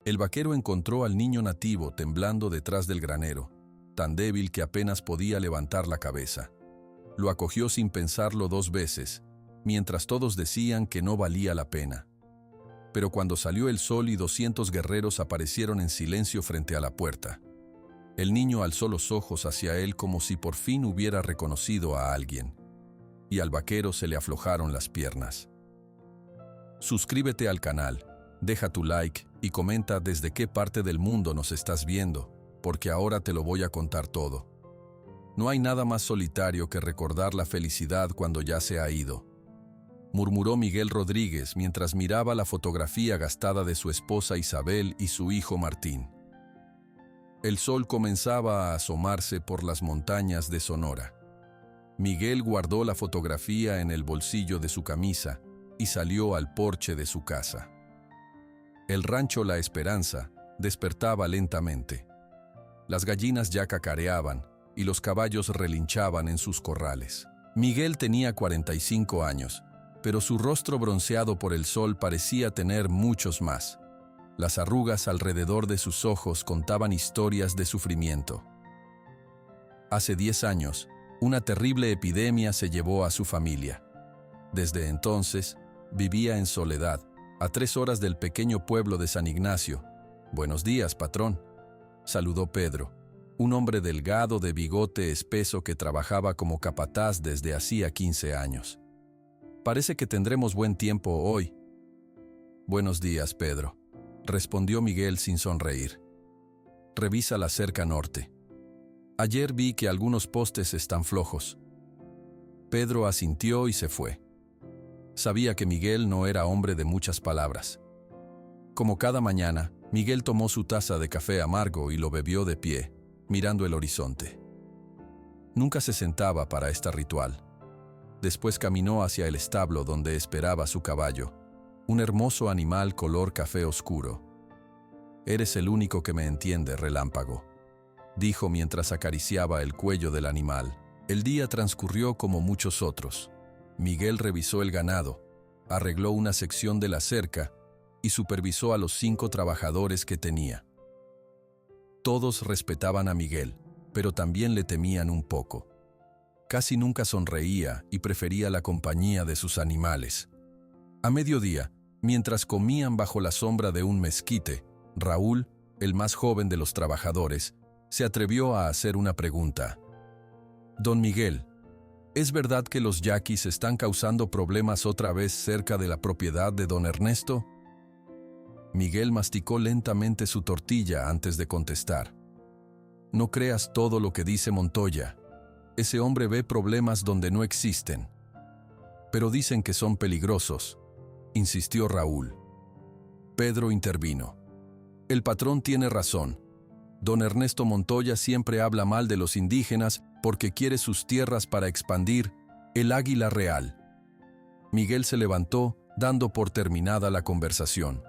El vaquero encontró al niño nativo temblando detrás del granero, tan débil que apenas podía levantar la cabeza. Lo acogió sin pensarlo 2 veces, mientras todos decían que no valía la pena. Pero cuando salió el sol y 200 guerreros aparecieron en silencio frente a la puerta, el niño alzó los ojos hacia él como si por fin hubiera reconocido a alguien, y al vaquero se le aflojaron las piernas. Suscríbete al canal, deja tu like y comenta desde qué parte del mundo nos estás viendo, porque ahora te lo voy a contar todo. No hay nada más solitario que recordar la felicidad cuando ya se ha ido, murmuró Miguel Rodríguez mientras miraba la fotografía gastada de su esposa Isabel y su hijo Martín. El sol comenzaba a asomarse por las montañas de Sonora. Miguel guardó la fotografía en el bolsillo de su camisa y salió al porche de su casa. El rancho La Esperanza despertaba lentamente. Las gallinas ya cacareaban y los caballos relinchaban en sus corrales. Miguel tenía 45 años, pero su rostro bronceado por el sol parecía tener muchos más. Las arrugas alrededor de sus ojos contaban historias de sufrimiento. Hace 10 años, una terrible epidemia se llevó a su familia. Desde entonces, vivía en soledad, a 3 horas del pequeño pueblo de San Ignacio. «Buenos días, patrón», saludó Pedro, un hombre delgado de bigote espeso que trabajaba como capataz desde hacía 15 años. «Parece que tendremos buen tiempo hoy». «Buenos días, Pedro», respondió Miguel sin sonreír. «Revisa la cerca norte. Ayer vi que algunos postes están flojos». Pedro asintió y se fue. Sabía que Miguel no era hombre de muchas palabras. Como cada mañana, Miguel tomó su taza de café amargo y lo bebió de pie, mirando el horizonte. Nunca se sentaba para este ritual. Después caminó hacia el establo donde esperaba su caballo, un hermoso animal color café oscuro. «Eres el único que me entiende, Relámpago», dijo mientras acariciaba el cuello del animal. El día transcurrió como muchos otros. Miguel revisó el ganado, arregló una sección de la cerca y supervisó a los 5 trabajadores que tenía. Todos respetaban a Miguel, pero también le temían un poco. Casi nunca sonreía y prefería la compañía de sus animales. A mediodía, mientras comían bajo la sombra de un mezquite, Raúl, el más joven de los trabajadores, se atrevió a hacer una pregunta. «Don Miguel, ¿es verdad que los yaquis están causando problemas otra vez cerca de la propiedad de don Ernesto?» Miguel masticó lentamente su tortilla antes de contestar. «No creas todo lo que dice Montoya. Ese hombre ve problemas donde no existen». «Pero dicen que son peligrosos», insistió Raúl. Pedro intervino. «El patrón tiene razón. Don Ernesto Montoya siempre habla mal de los indígenas porque quiere sus tierras para expandir el águila real». Miguel se levantó, dando por terminada la conversación.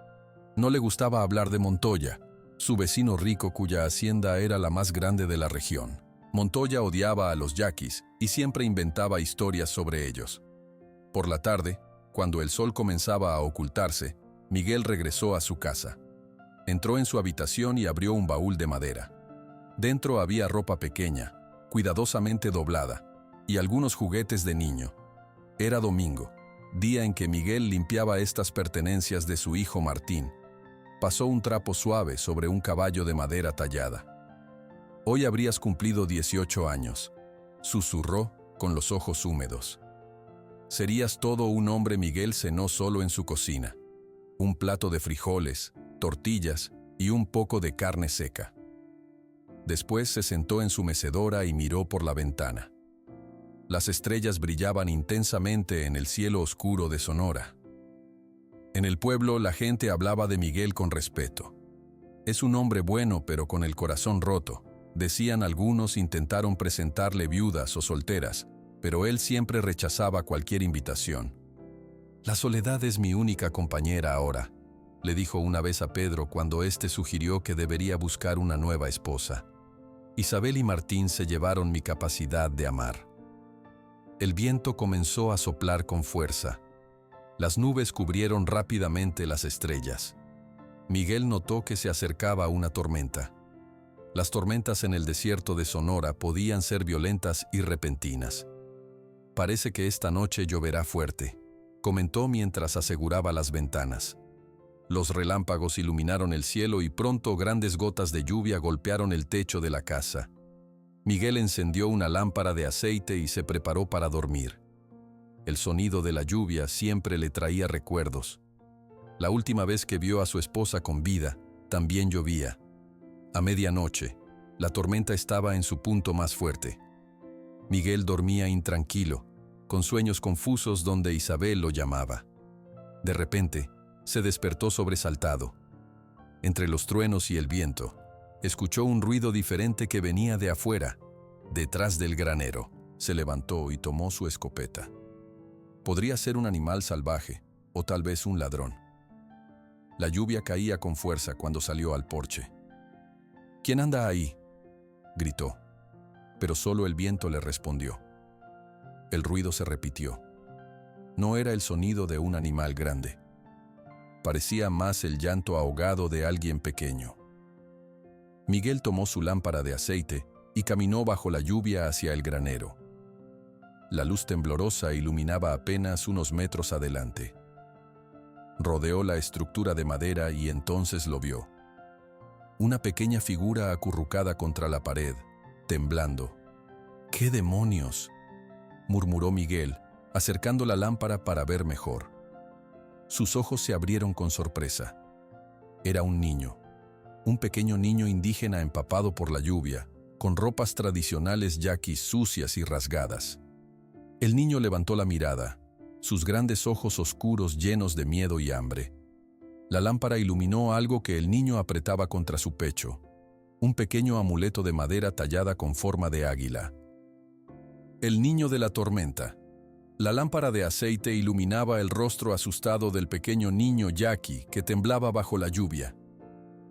No le gustaba hablar de Montoya, su vecino rico cuya hacienda era la más grande de la región. Montoya odiaba a los yaquis y siempre inventaba historias sobre ellos. Por la tarde, cuando el sol comenzaba a ocultarse, Miguel regresó a su casa. Entró en su habitación y abrió un baúl de madera. Dentro había ropa pequeña, cuidadosamente doblada, y algunos juguetes de niño. Era domingo, día en que Miguel limpiaba estas pertenencias de su hijo Martín. Pasó un trapo suave sobre un caballo de madera tallada. «Hoy habrías cumplido 18 años», susurró con los ojos húmedos. «Serías todo un hombre». Miguel cenó solo en su cocina. Un plato de frijoles, tortillas y un poco de carne seca. Después se sentó en su mecedora y miró por la ventana. Las estrellas brillaban intensamente en el cielo oscuro de Sonora. En el pueblo la gente hablaba de Miguel con respeto. «Es un hombre bueno pero con el corazón roto», decían algunos. Intentaron presentarle viudas o solteras, pero él siempre rechazaba cualquier invitación. «La soledad es mi única compañera ahora», le dijo una vez a Pedro cuando éste sugirió que debería buscar una nueva esposa. «Isabel y Martín se llevaron mi capacidad de amar». El viento comenzó a soplar con fuerza. Las nubes cubrieron rápidamente las estrellas. Miguel notó que se acercaba una tormenta. Las tormentas en el desierto de Sonora podían ser violentas y repentinas. «Parece que esta noche lloverá fuerte», comentó mientras aseguraba las ventanas. Los relámpagos iluminaron el cielo y pronto grandes gotas de lluvia golpearon el techo de la casa. Miguel encendió una lámpara de aceite y se preparó para dormir. El sonido de la lluvia siempre le traía recuerdos. La última vez que vio a su esposa con vida, también llovía. A medianoche, la tormenta estaba en su punto más fuerte. Miguel dormía intranquilo, con sueños confusos donde Isabel lo llamaba. De repente, se despertó sobresaltado. Entre los truenos y el viento, escuchó un ruido diferente que venía de afuera, detrás del granero. Se levantó y tomó su escopeta. Podría ser un animal salvaje, o tal vez un ladrón. La lluvia caía con fuerza cuando salió al porche. «¿Quién anda ahí?», gritó, pero solo el viento le respondió. El ruido se repitió. No era el sonido de un animal grande. Parecía más el llanto ahogado de alguien pequeño. Miguel tomó su lámpara de aceite y caminó bajo la lluvia hacia el granero. La luz temblorosa iluminaba apenas unos metros adelante. Rodeó la estructura de madera y entonces lo vio. Una pequeña figura acurrucada contra la pared, temblando. «¿Qué demonios?», murmuró Miguel, acercando la lámpara para ver mejor. Sus ojos se abrieron con sorpresa. Era un niño, un pequeño niño indígena empapado por la lluvia, con ropas tradicionales yaquis sucias y rasgadas. El niño levantó la mirada, sus grandes ojos oscuros llenos de miedo y hambre. La lámpara iluminó algo que el niño apretaba contra su pecho, un pequeño amuleto de madera tallada con forma de águila. El niño de la tormenta. La lámpara de aceite iluminaba el rostro asustado del pequeño niño yaqui que temblaba bajo la lluvia.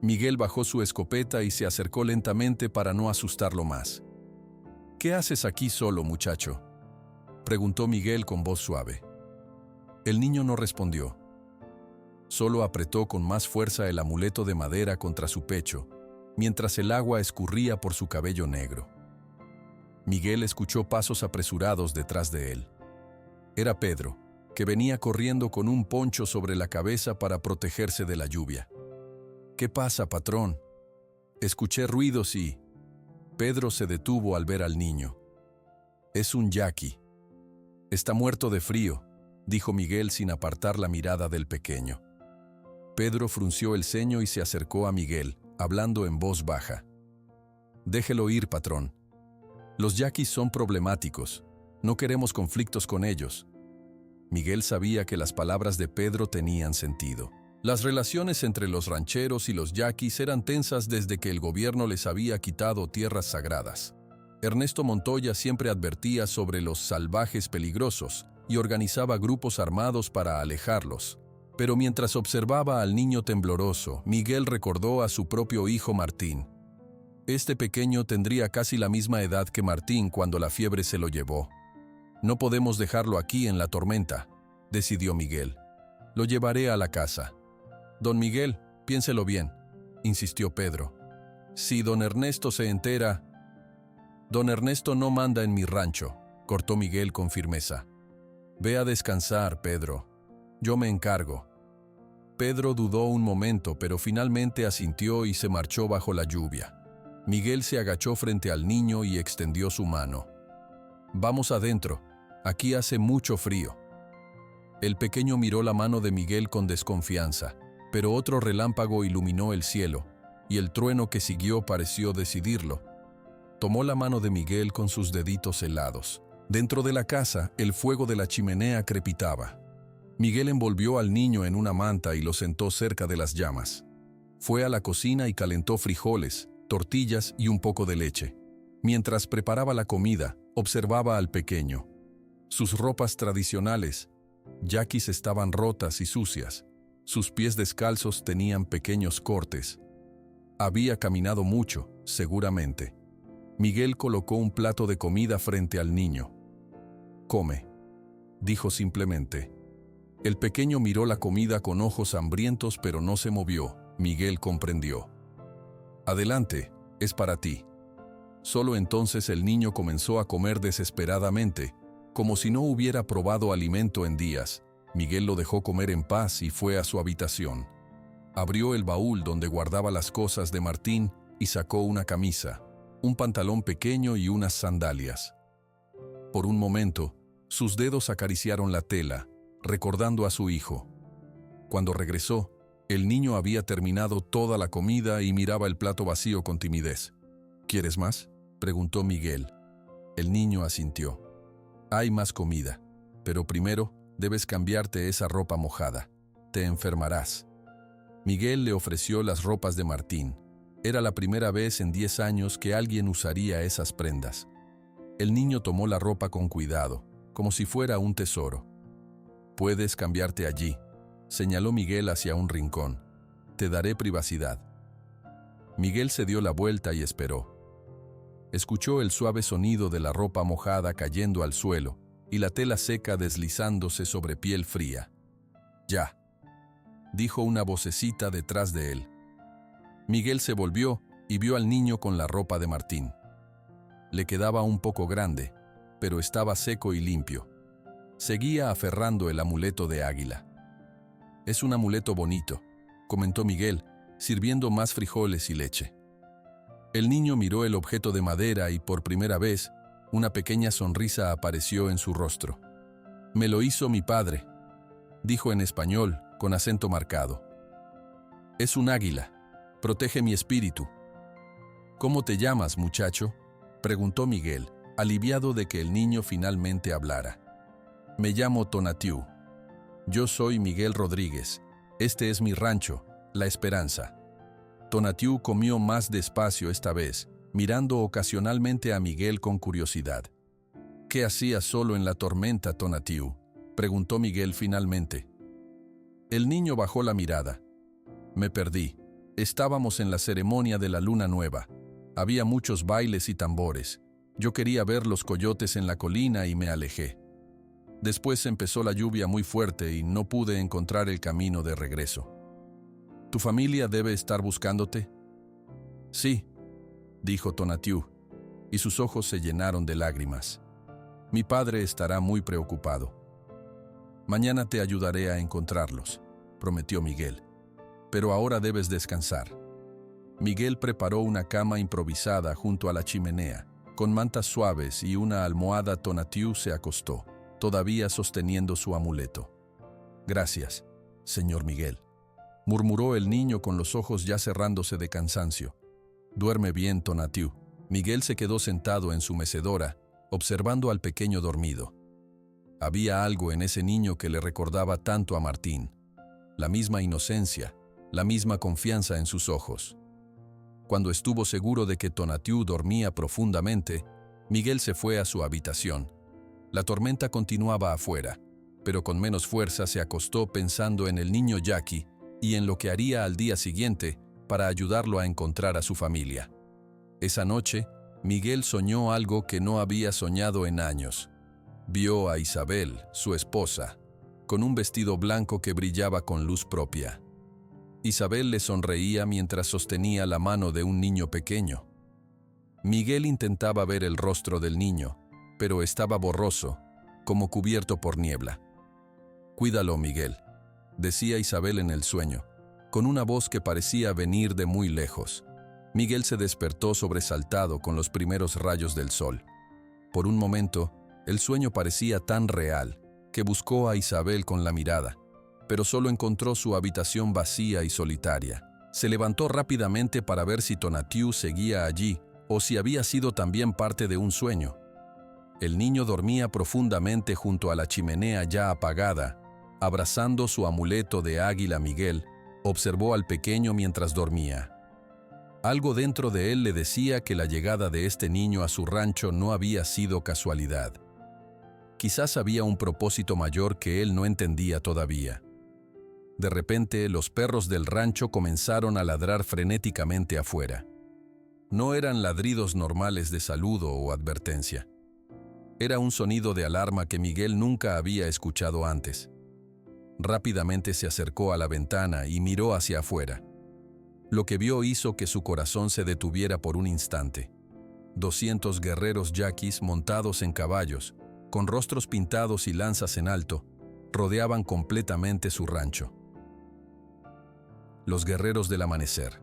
Miguel bajó su escopeta y se acercó lentamente para no asustarlo más. «¿Qué haces aquí solo, muchacho?», preguntó Miguel con voz suave. El niño no respondió. Solo apretó con más fuerza el amuleto de madera contra su pecho, mientras el agua escurría por su cabello negro. Miguel escuchó pasos apresurados detrás de él. Era Pedro, que venía corriendo con un poncho sobre la cabeza para protegerse de la lluvia. «¿Qué pasa, patrón?», escuché ruidos y... Pedro se detuvo al ver al niño. «Es un yaqui. Está muerto de frío», dijo Miguel sin apartar la mirada del pequeño. Pedro frunció el ceño y se acercó a Miguel, hablando en voz baja. «Déjelo ir, patrón. Los yaquis son problemáticos. No queremos conflictos con ellos». Miguel sabía que las palabras de Pedro tenían sentido. Las relaciones entre los rancheros y los yaquis eran tensas desde que el gobierno les había quitado tierras sagradas. Ernesto Montoya siempre advertía sobre los salvajes peligrosos y organizaba grupos armados para alejarlos. Pero mientras observaba al niño tembloroso, Miguel recordó a su propio hijo Martín. Este pequeño tendría casi la misma edad que Martín cuando la fiebre se lo llevó. «No podemos dejarlo aquí en la tormenta», decidió Miguel. «Lo llevaré a la casa». «Don Miguel, piénselo bien», insistió Pedro. «Si don Ernesto se entera...» «Don Ernesto no manda en mi rancho», cortó Miguel con firmeza. «Ve a descansar, Pedro. Yo me encargo». Pedro dudó un momento, pero finalmente asintió y se marchó bajo la lluvia. Miguel se agachó frente al niño y extendió su mano. «Vamos adentro. Aquí hace mucho frío». El pequeño miró la mano de Miguel con desconfianza, pero otro relámpago iluminó el cielo, y el trueno que siguió pareció decidirlo. Tomó la mano de Miguel con sus deditos helados. Dentro de la casa, el fuego de la chimenea crepitaba. Miguel envolvió al niño en una manta y lo sentó cerca de las llamas. Fue a la cocina y calentó frijoles, tortillas y un poco de leche. Mientras preparaba la comida, observaba al pequeño. Sus ropas tradicionales, yaquis, estaban rotas y sucias. Sus pies descalzos tenían pequeños cortes. Había caminado mucho, seguramente. Miguel colocó un plato de comida frente al niño. «Come», dijo simplemente. El pequeño miró la comida con ojos hambrientos, pero no se movió. Miguel comprendió. Adelante, es para ti. Solo entonces el niño comenzó a comer desesperadamente, como si no hubiera probado alimento en días. Miguel lo dejó comer en paz y fue a su habitación. Abrió el baúl donde guardaba las cosas de Martín y sacó una camisa, un pantalón pequeño y unas sandalias. Por un momento, sus dedos acariciaron la tela, recordando a su hijo. Cuando regresó, el niño había terminado toda la comida y miraba el plato vacío con timidez. ¿Quieres más?, preguntó Miguel. El niño asintió. Hay más comida, pero primero debes cambiarte esa ropa mojada. Te enfermarás. Miguel le ofreció las ropas de Martín. Era la primera vez en 10 años que alguien usaría esas prendas. El niño tomó la ropa con cuidado, como si fuera un tesoro. Puedes cambiarte allí, señaló Miguel hacia un rincón. Te daré privacidad. Miguel se dio la vuelta y esperó. Escuchó el suave sonido de la ropa mojada cayendo al suelo y la tela seca deslizándose sobre piel fría. «Ya», dijo una vocecita detrás de él. Miguel se volvió y vio al niño con la ropa de Martín. Le quedaba un poco grande, pero estaba seco y limpio. Seguía aferrando el amuleto de águila. «Es un amuleto bonito», comentó Miguel, sirviendo más frijoles y leche. El niño miró el objeto de madera y por primera vez, una pequeña sonrisa apareció en su rostro. «Me lo hizo mi padre», dijo en español, con acento marcado. «Es un águila. Protege mi espíritu». «¿Cómo te llamas, muchacho?», preguntó Miguel, aliviado de que el niño finalmente hablara. «Me llamo Tonatiuh. Yo soy Miguel Rodríguez. Este es mi rancho, La Esperanza». Tonatiuh comió más despacio esta vez, mirando ocasionalmente a Miguel con curiosidad. «¿Qué hacías solo en la tormenta, Tonatiuh?», preguntó Miguel finalmente. El niño bajó la mirada. «Me perdí. Estábamos en la ceremonia de la luna nueva. Había muchos bailes y tambores. Yo quería ver los coyotes en la colina y me alejé. Después empezó la lluvia muy fuerte y no pude encontrar el camino de regreso». «¿Tu familia debe estar buscándote?». «Sí», dijo Tonatiuh, y sus ojos se llenaron de lágrimas. «Mi padre estará muy preocupado». «Mañana te ayudaré a encontrarlos», prometió Miguel. «Pero ahora debes descansar». Miguel preparó una cama improvisada junto a la chimenea, con mantas suaves y una almohada. Tonatiuh se acostó, todavía sosteniendo su amuleto. «Gracias, señor Miguel», murmuró el niño con los ojos ya cerrándose de cansancio. «Duerme bien, Tonatiuh». Miguel se quedó sentado en su mecedora, observando al pequeño dormido. Había algo en ese niño que le recordaba tanto a Martín. La misma inocencia, la misma confianza en sus ojos. Cuando estuvo seguro de que Tonatiuh dormía profundamente, Miguel se fue a su habitación. La tormenta continuaba afuera, pero con menos fuerza se acostó pensando en el niño Jackie y en lo que haría al día siguiente para ayudarlo a encontrar a su familia. Esa noche, Miguel soñó algo que no había soñado en años. Vio a Isabel, su esposa, con un vestido blanco que brillaba con luz propia. Isabel le sonreía mientras sostenía la mano de un niño pequeño. Miguel intentaba ver el rostro del niño, pero estaba borroso, como cubierto por niebla. «Cuídalo, Miguel», decía Isabel en el sueño, con una voz que parecía venir de muy lejos. Miguel se despertó sobresaltado con los primeros rayos del sol. Por un momento, el sueño parecía tan real que buscó a Isabel con la mirada, pero solo encontró su habitación vacía y solitaria. Se levantó rápidamente para ver si Tonatiuh seguía allí o si había sido también parte de un sueño. El niño dormía profundamente junto a la chimenea ya apagada. Abrazando su amuleto de águila, Miguel observó al pequeño mientras dormía. Algo dentro de él le decía que la llegada de este niño a su rancho no había sido casualidad. Quizás había un propósito mayor que él no entendía todavía. De repente, los perros del rancho comenzaron a ladrar frenéticamente afuera. No eran ladridos normales de saludo o advertencia. Era un sonido de alarma que Miguel nunca había escuchado antes. Rápidamente se acercó a la ventana y miró hacia afuera. Lo que vio hizo que su corazón se detuviera por un instante. 200 guerreros yaquis montados en caballos, con rostros pintados y lanzas en alto, rodeaban completamente su rancho. Los guerreros del amanecer.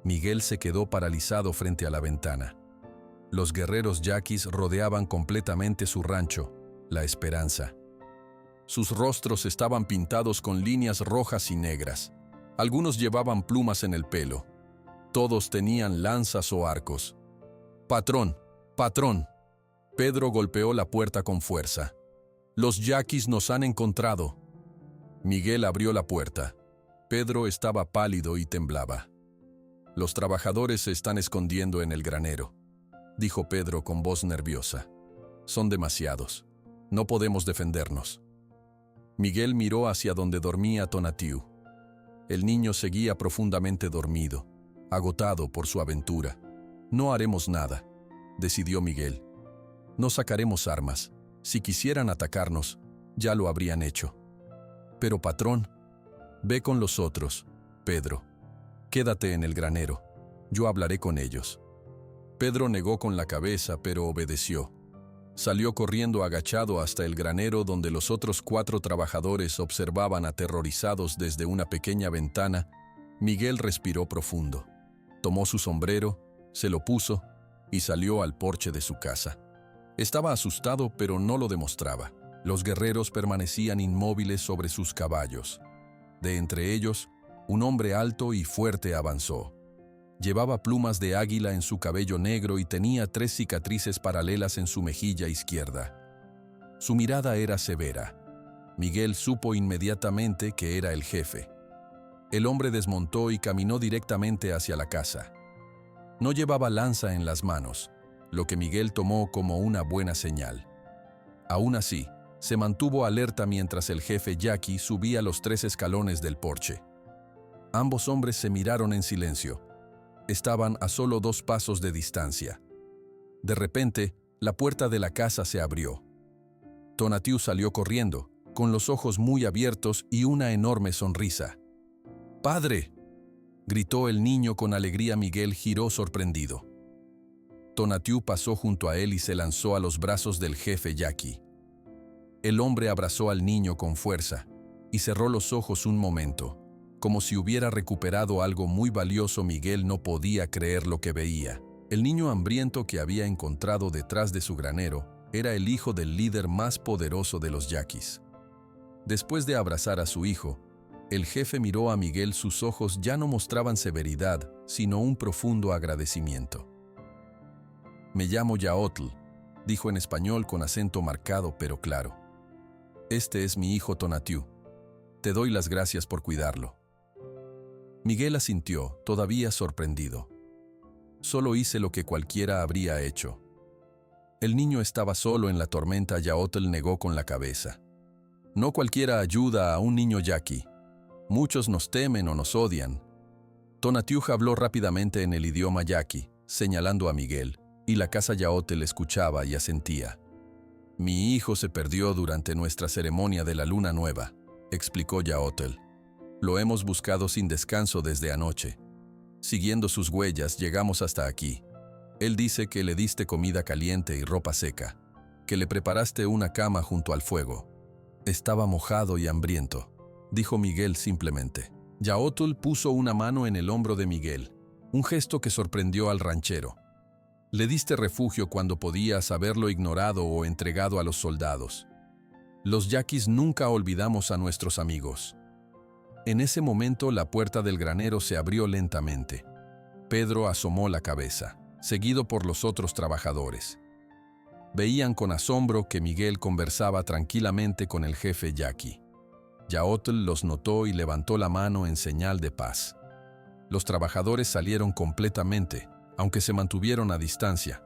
Miguel se quedó paralizado frente a la ventana. Los guerreros yaquis rodeaban completamente su rancho, La Esperanza. Sus rostros estaban pintados con líneas rojas y negras. Algunos llevaban plumas en el pelo. Todos tenían lanzas o arcos. «Patrón, patrón». Pedro golpeó la puerta con fuerza. «Los yaquis nos han encontrado». Miguel abrió la puerta. Pedro estaba pálido y temblaba. «Los trabajadores se están escondiendo en el granero», dijo Pedro con voz nerviosa. «Son demasiados. No podemos defendernos». Miguel miró hacia donde dormía Tonatiuh. El niño seguía profundamente dormido, agotado por su aventura. «No haremos nada», decidió Miguel. «No sacaremos armas. Si quisieran atacarnos, ya lo habrían hecho». «Pero patrón, ve con los otros, Pedro. Quédate en el granero. Yo hablaré con ellos». Pedro negó con la cabeza, pero obedeció. Salió corriendo agachado hasta el granero donde los otros 4 trabajadores observaban aterrorizados desde una pequeña ventana. Miguel respiró profundo. Tomó su sombrero, se lo puso y salió al porche de su casa. Estaba asustado, pero no lo demostraba. Los guerreros permanecían inmóviles sobre sus caballos. De entre ellos, un hombre alto y fuerte avanzó. Llevaba plumas de águila en su cabello negro y tenía 3 cicatrices paralelas en su mejilla izquierda. Su mirada era severa. Miguel supo inmediatamente que era el jefe. El hombre desmontó y caminó directamente hacia la casa. No llevaba lanza en las manos, lo que Miguel tomó como una buena señal. Aún así, se mantuvo alerta mientras el jefe yaqui subía los 3 escalones del porche. Ambos hombres se miraron en silencio. Estaban a solo 2 pasos de distancia. De repente, la puerta de la casa se abrió. Tonatiuh salió corriendo, con los ojos muy abiertos y una enorme sonrisa. «¡Padre!», gritó el niño con alegría. Miguel giró sorprendido. Tonatiuh pasó junto a él y se lanzó a los brazos del jefe yaqui. El hombre abrazó al niño con fuerza y cerró los ojos un momento. Como si hubiera recuperado algo muy valioso, Miguel no podía creer lo que veía. El niño hambriento que había encontrado detrás de su granero era el hijo del líder más poderoso de los yaquis. Después de abrazar a su hijo, el jefe miró a Miguel. Sus ojos ya no mostraban severidad, sino un profundo agradecimiento. «Me llamo Yaotl», dijo en español con acento marcado pero claro. «Este es mi hijo Tonatiuh. Te doy las gracias por cuidarlo». Miguel asintió, todavía sorprendido. «Solo hice lo que cualquiera habría hecho». El niño estaba solo en la tormenta. Yaotl negó con la cabeza. «No cualquiera ayuda a un niño yaqui. Muchos nos temen o nos odian». Tonatiuh habló rápidamente en el idioma yaqui, señalando a Miguel, y la casa Yaotl escuchaba y asentía. «Mi hijo se perdió durante nuestra ceremonia de la luna nueva», explicó Yaotl. «Lo hemos buscado sin descanso desde anoche. Siguiendo sus huellas, llegamos hasta aquí. Él dice que le diste comida caliente y ropa seca, que le preparaste una cama junto al fuego. Estaba mojado y hambriento», dijo Miguel simplemente. Yaotl puso una mano en el hombro de Miguel, un gesto que sorprendió al ranchero. «Le diste refugio cuando podías haberlo ignorado o entregado a los soldados. Los yaquis nunca olvidamos a nuestros amigos». En ese momento la puerta del granero se abrió lentamente. Pedro asomó la cabeza, seguido por los otros trabajadores. Veían con asombro que Miguel conversaba tranquilamente con el jefe yaqui. Yaotl los notó y levantó la mano en señal de paz. Los trabajadores salieron completamente, aunque se mantuvieron a distancia.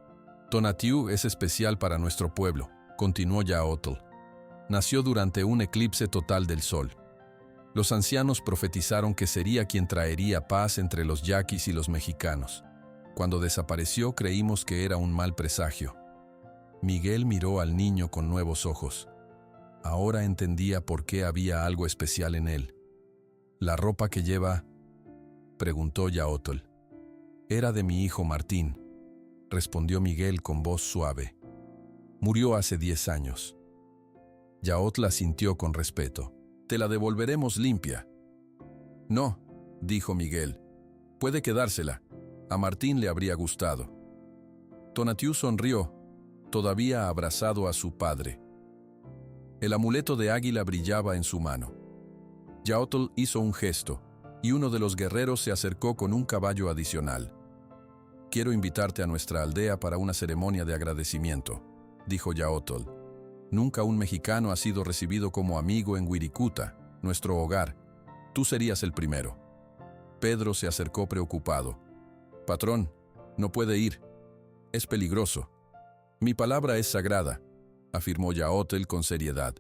«Tonatiuh es especial para nuestro pueblo», continuó Yaotl. «Nació durante un eclipse total del sol. Los ancianos profetizaron que sería quien traería paz entre los yaquis y los mexicanos. Cuando desapareció, creímos que era un mal presagio». Miguel miró al niño con nuevos ojos. Ahora entendía por qué había algo especial en él. «La ropa que lleva», preguntó Yaotl. Era de mi hijo Martín, respondió Miguel con voz suave. Murió hace 10 años. Yaotl asintió con respeto. Te la devolveremos limpia. No, dijo Miguel. Puede quedársela. A Martín le habría gustado. Tonatiuh sonrió, todavía abrazado a su padre. El amuleto de águila brillaba en su mano. Yaotl hizo un gesto, y uno de los guerreros se acercó con un caballo adicional. Quiero invitarte a nuestra aldea para una ceremonia de agradecimiento, dijo Yaotl. Nunca un mexicano ha sido recibido como amigo en Wirikuta, nuestro hogar. Tú serías el primero. Pedro se acercó preocupado. Patrón, no puede ir. Es peligroso. Mi palabra es sagrada, afirmó Yaotl con seriedad.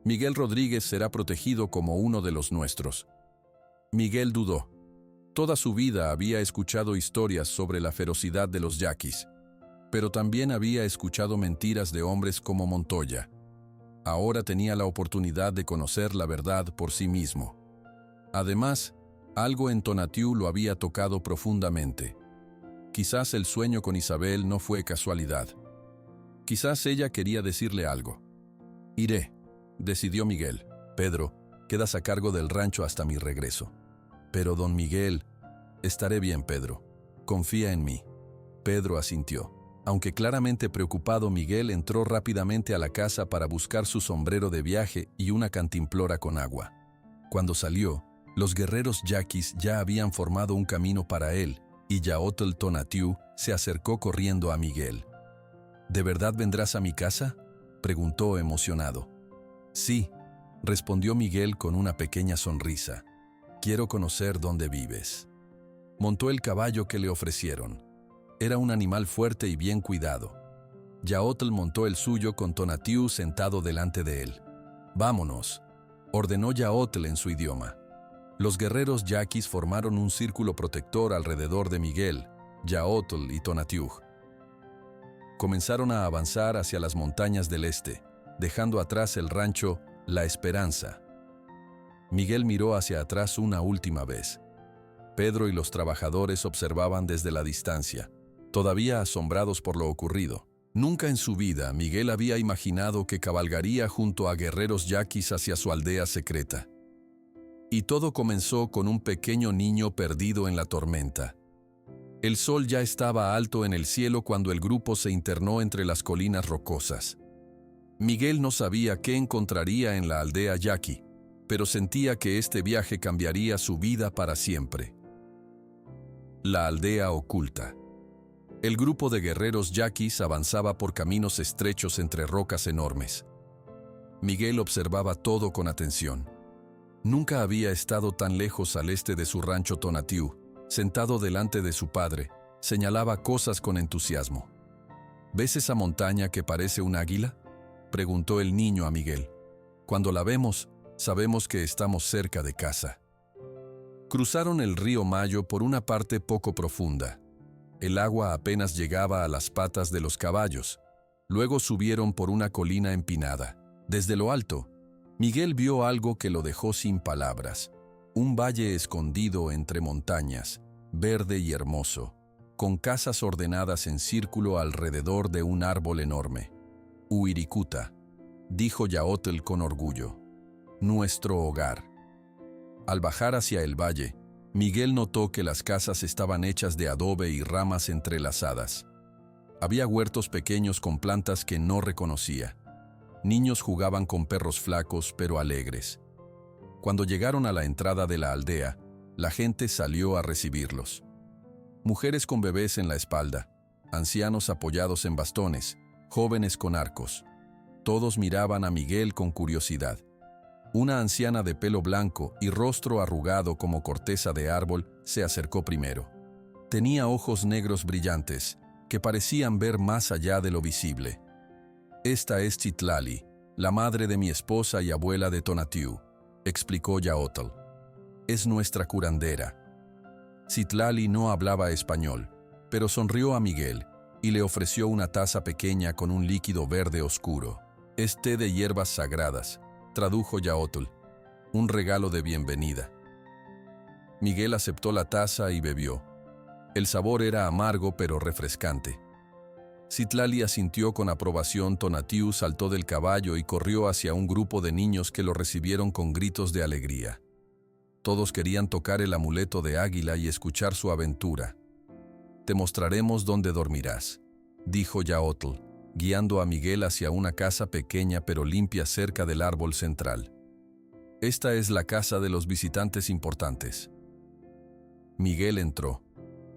Miguel Rodríguez será protegido como uno de los nuestros. Miguel dudó. Toda su vida había escuchado historias sobre la ferocidad de los yaquis, pero también había escuchado mentiras de hombres como Montoya. Ahora tenía la oportunidad de conocer la verdad por sí mismo. Además, algo en Tonatiuh lo había tocado profundamente. Quizás el sueño con Isabel no fue casualidad. Quizás ella quería decirle algo. Iré, decidió Miguel. Pedro, quedas a cargo del rancho hasta mi regreso. Pero don Miguel, estaré bien, Pedro. Confía en mí. Pedro asintió. Aunque claramente preocupado, Miguel entró rápidamente a la casa para buscar su sombrero de viaje y una cantimplora con agua. Cuando salió, los guerreros yaquis ya habían formado un camino para él, y Yaotl Tonatiuh se acercó corriendo a Miguel. ¿De verdad vendrás a mi casa?, preguntó emocionado. Sí, respondió Miguel con una pequeña sonrisa. Quiero conocer dónde vives. Montó el caballo que le ofrecieron. Era un animal fuerte y bien cuidado. Yaotl montó el suyo con Tonatiuh sentado delante de él. Vámonos, ordenó Yaotl en su idioma. Los guerreros yaquis formaron un círculo protector alrededor de Miguel, Yaotl y Tonatiuh. Comenzaron a avanzar hacia las montañas del este, dejando atrás el rancho La Esperanza. Miguel miró hacia atrás una última vez. Pedro y los trabajadores observaban desde la distancia, todavía asombrados por lo ocurrido. Nunca en su vida Miguel había imaginado que cabalgaría junto a guerreros yaquis hacia su aldea secreta. Y todo comenzó con un pequeño niño perdido en la tormenta. El sol ya estaba alto en el cielo cuando el grupo se internó entre las colinas rocosas. Miguel no sabía qué encontraría en la aldea yaqui, pero sentía que este viaje cambiaría su vida para siempre. La aldea oculta. El grupo de guerreros yaquis avanzaba por caminos estrechos entre rocas enormes. Miguel observaba todo con atención. Nunca había estado tan lejos al este de su rancho Tonatiuh. Sentado delante de su padre, señalaba cosas con entusiasmo. ¿Ves esa montaña que parece un águila?, preguntó el niño a Miguel. Cuando la vemos, sabemos que estamos cerca de casa. Cruzaron el río Mayo por una parte poco profunda. El agua apenas llegaba a las patas de los caballos. Luego subieron por una colina empinada. Desde lo alto, Miguel vio algo que lo dejó sin palabras. Un valle escondido entre montañas, verde y hermoso, con casas ordenadas en círculo alrededor de un árbol enorme. Wirikuta, dijo Yaotl con orgullo. Nuestro hogar. Al bajar hacia el valle, Miguel notó que las casas estaban hechas de adobe y ramas entrelazadas. Había huertos pequeños con plantas que no reconocía. Niños jugaban con perros flacos pero alegres. Cuando llegaron a la entrada de la aldea, la gente salió a recibirlos. Mujeres con bebés en la espalda, ancianos apoyados en bastones, jóvenes con arcos. Todos miraban a Miguel con curiosidad. Una anciana de pelo blanco y rostro arrugado como corteza de árbol se acercó primero. Tenía ojos negros brillantes, que parecían ver más allá de lo visible. Esta es Citlali, la madre de mi esposa y abuela de Tonatiuh, explicó Yaotl. Es nuestra curandera. Citlali no hablaba español, pero sonrió a Miguel y le ofreció una taza pequeña con un líquido verde oscuro. Es té de hierbas sagradas, tradujo Yaotl. Un regalo de bienvenida. Miguel aceptó la taza y bebió. El sabor era amargo pero refrescante. Citlali asintió con aprobación. Tonatiuh saltó del caballo y corrió hacia un grupo de niños que lo recibieron con gritos de alegría. Todos querían tocar el amuleto de águila y escuchar su aventura. «Te mostraremos dónde dormirás», dijo Yaotl, guiando a Miguel hacia una casa pequeña pero limpia cerca del árbol central. «Esta es la casa de los visitantes importantes». Miguel entró.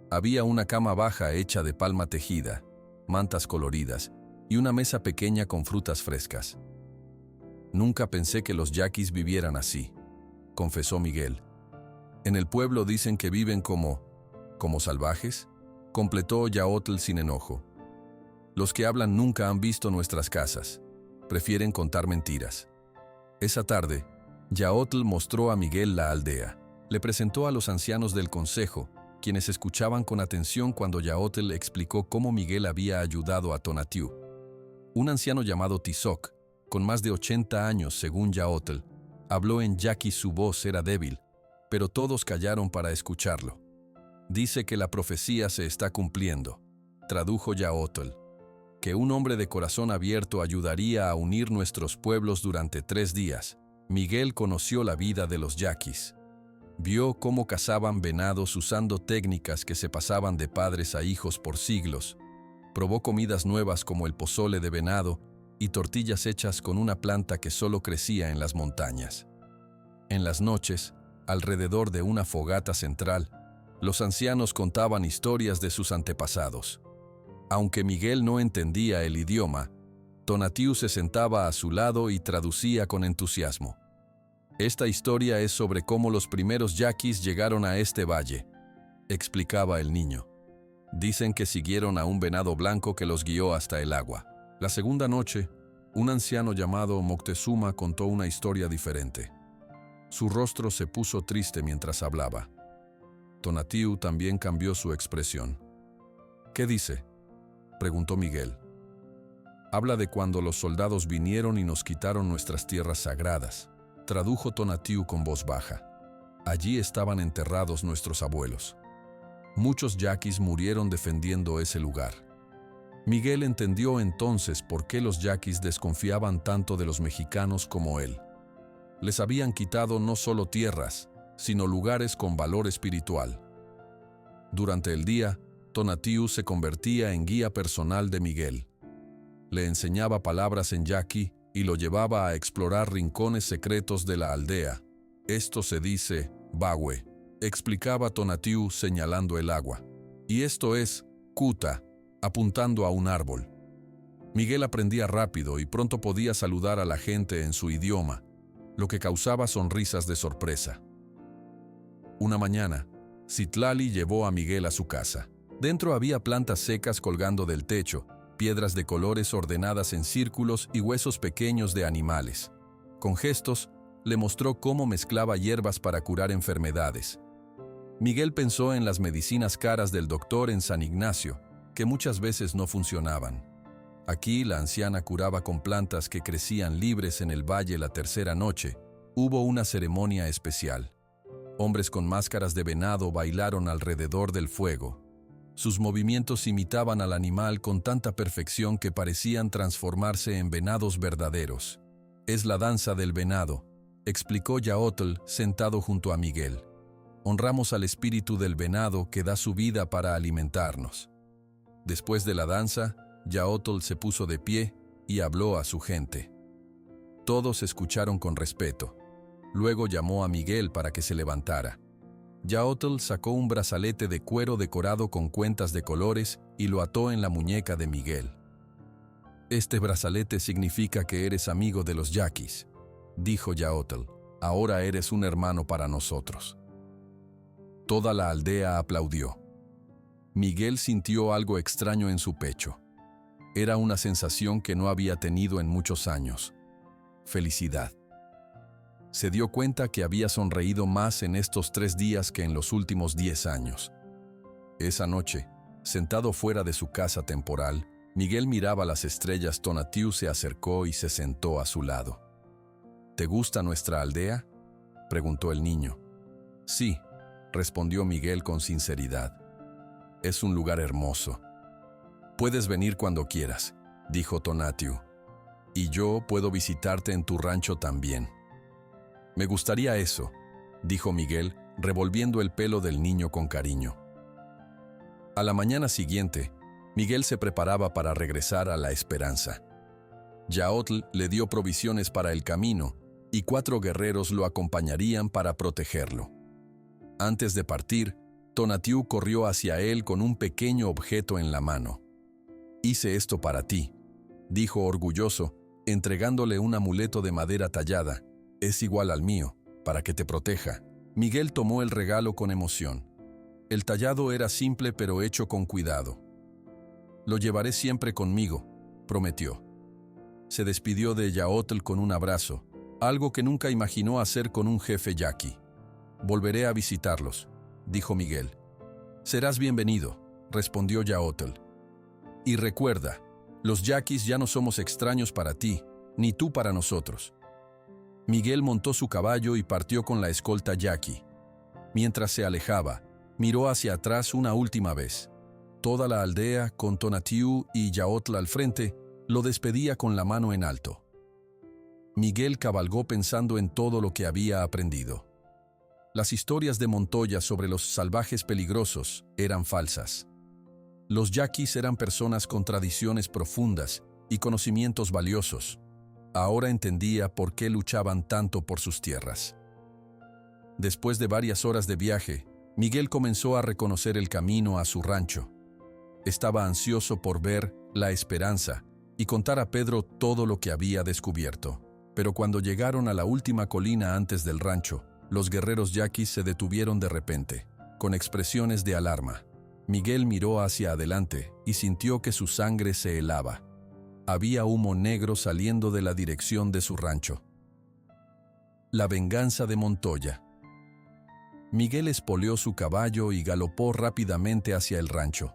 Había una cama baja hecha de palma tejida, mantas coloridas y una mesa pequeña con frutas frescas. «Nunca pensé que los yaquis vivieran así», confesó Miguel. «En el pueblo dicen que viven como salvajes», completó Yaotl sin enojo. «Los que hablan nunca han visto nuestras casas. Prefieren contar mentiras». Esa tarde, Yaotl mostró a Miguel la aldea. Le presentó a los ancianos del consejo, quienes escuchaban con atención cuando Yaotl explicó cómo Miguel había ayudado a Tonatiuh. Un anciano llamado Tizoc, con más de 80 años según Yaotl, habló en yaqui. Su voz era débil, pero todos callaron para escucharlo. «Dice que la profecía se está cumpliendo», tradujo Yaotl, «que un hombre de corazón abierto ayudaría a unir nuestros pueblos durante 3 días. Miguel conoció la vida de los yaquis. Vio cómo cazaban venados usando técnicas que se pasaban de padres a hijos por siglos. Probó comidas nuevas como el pozole de venado y tortillas hechas con una planta que solo crecía en las montañas. En las noches, alrededor de una fogata central, los ancianos contaban historias de sus antepasados. Aunque Miguel no entendía el idioma, Tonatiuh se sentaba a su lado y traducía con entusiasmo. «Esta historia es sobre cómo los primeros yaquis llegaron a este valle», explicaba el niño. «Dicen que siguieron a un venado blanco que los guió hasta el agua». La segunda noche, un anciano llamado Moctezuma contó una historia diferente. Su rostro se puso triste mientras hablaba. Tonatiuh también cambió su expresión. «¿Qué dice?», preguntó Miguel. «Habla de cuando los soldados vinieron y nos quitaron nuestras tierras sagradas», tradujo Tonatiuh con voz baja. «Allí estaban enterrados nuestros abuelos. Muchos yaquis murieron defendiendo ese lugar». Miguel entendió entonces por qué los yaquis desconfiaban tanto de los mexicanos como él. Les habían quitado no solo tierras, sino lugares con valor espiritual. Durante el día, Tonatiuh se convertía en guía personal de Miguel. Le enseñaba palabras en yaqui y lo llevaba a explorar rincones secretos de la aldea. «Esto se dice bagüe», explicaba Tonatiuh señalando el agua. «Y esto es cuta», apuntando a un árbol. Miguel aprendía rápido y pronto podía saludar a la gente en su idioma, lo que causaba sonrisas de sorpresa. Una mañana, Citlali llevó a Miguel a su casa. Dentro había plantas secas colgando del techo, piedras de colores ordenadas en círculos y huesos pequeños de animales. Con gestos, le mostró cómo mezclaba hierbas para curar enfermedades. Miguel pensó en las medicinas caras del doctor en San Ignacio, que muchas veces no funcionaban. Aquí la anciana curaba con plantas que crecían libres en el valle. La tercera noche, hubo una ceremonia especial. Hombres con máscaras de venado bailaron alrededor del fuego. Sus movimientos imitaban al animal con tanta perfección que parecían transformarse en venados verdaderos. «Es la danza del venado», explicó Yaotl sentado junto a Miguel. «Honramos al espíritu del venado que da su vida para alimentarnos». Después de la danza, Yaotl se puso de pie y habló a su gente. Todos escucharon con respeto. Luego llamó a Miguel para que se levantara. Yaotl sacó un brazalete de cuero decorado con cuentas de colores y lo ató en la muñeca de Miguel. «Este brazalete significa que eres amigo de los yaquis», dijo Yaotl. «Ahora eres un hermano para nosotros». Toda la aldea aplaudió. Miguel sintió algo extraño en su pecho. Era una sensación que no había tenido en muchos años. Felicidad. Se dio cuenta que había sonreído más en estos 3 días que en los últimos 10 años. Esa noche, sentado fuera de su casa temporal, Miguel miraba las estrellas. Tonatiuh se acercó y se sentó a su lado. «¿Te gusta nuestra aldea?», preguntó el niño. «Sí», respondió Miguel con sinceridad. Es un lugar hermoso. Puedes venir cuando quieras, dijo Tonatiuh. Y yo puedo visitarte en tu rancho también. Me gustaría eso, dijo Miguel, revolviendo el pelo del niño con cariño. A la mañana siguiente, Miguel se preparaba para regresar a La Esperanza. Yaotl le dio provisiones para el camino y 4 guerreros lo acompañarían para protegerlo. Antes de partir, Tonatiuh corrió hacia él con un pequeño objeto en la mano. «Hice esto para ti», dijo orgulloso, entregándole un amuleto de madera tallada. «Es igual al mío, para que te proteja». Miguel tomó el regalo con emoción. El tallado era simple pero hecho con cuidado. «Lo llevaré siempre conmigo», prometió. Se despidió de Yaotl con un abrazo, algo que nunca imaginó hacer con un jefe yaqui. «Volveré a visitarlos», dijo Miguel. «Serás bienvenido», respondió Yaotl. «Y recuerda, los yaquis ya no somos extraños para ti, ni tú para nosotros». Miguel montó su caballo y partió con la escolta yaqui. Mientras se alejaba, miró hacia atrás una última vez. Toda la aldea, con Tonatiuh y Yaotl al frente, lo despedía con la mano en alto. Miguel cabalgó pensando en todo lo que había aprendido. Las historias de Montoya sobre los salvajes peligrosos eran falsas. Los yaquis eran personas con tradiciones profundas y conocimientos valiosos. Ahora entendía por qué luchaban tanto por sus tierras. Después de varias horas de viaje, Miguel comenzó a reconocer el camino a su rancho. Estaba ansioso por ver La Esperanza y contar a Pedro todo lo que había descubierto. Pero cuando llegaron a la última colina antes del rancho, los guerreros yaquis se detuvieron de repente, con expresiones de alarma. Miguel miró hacia adelante y sintió que su sangre se helaba. Había humo negro saliendo de la dirección de su rancho. La venganza de Montoya. Miguel espoleó su caballo y galopó rápidamente hacia el rancho.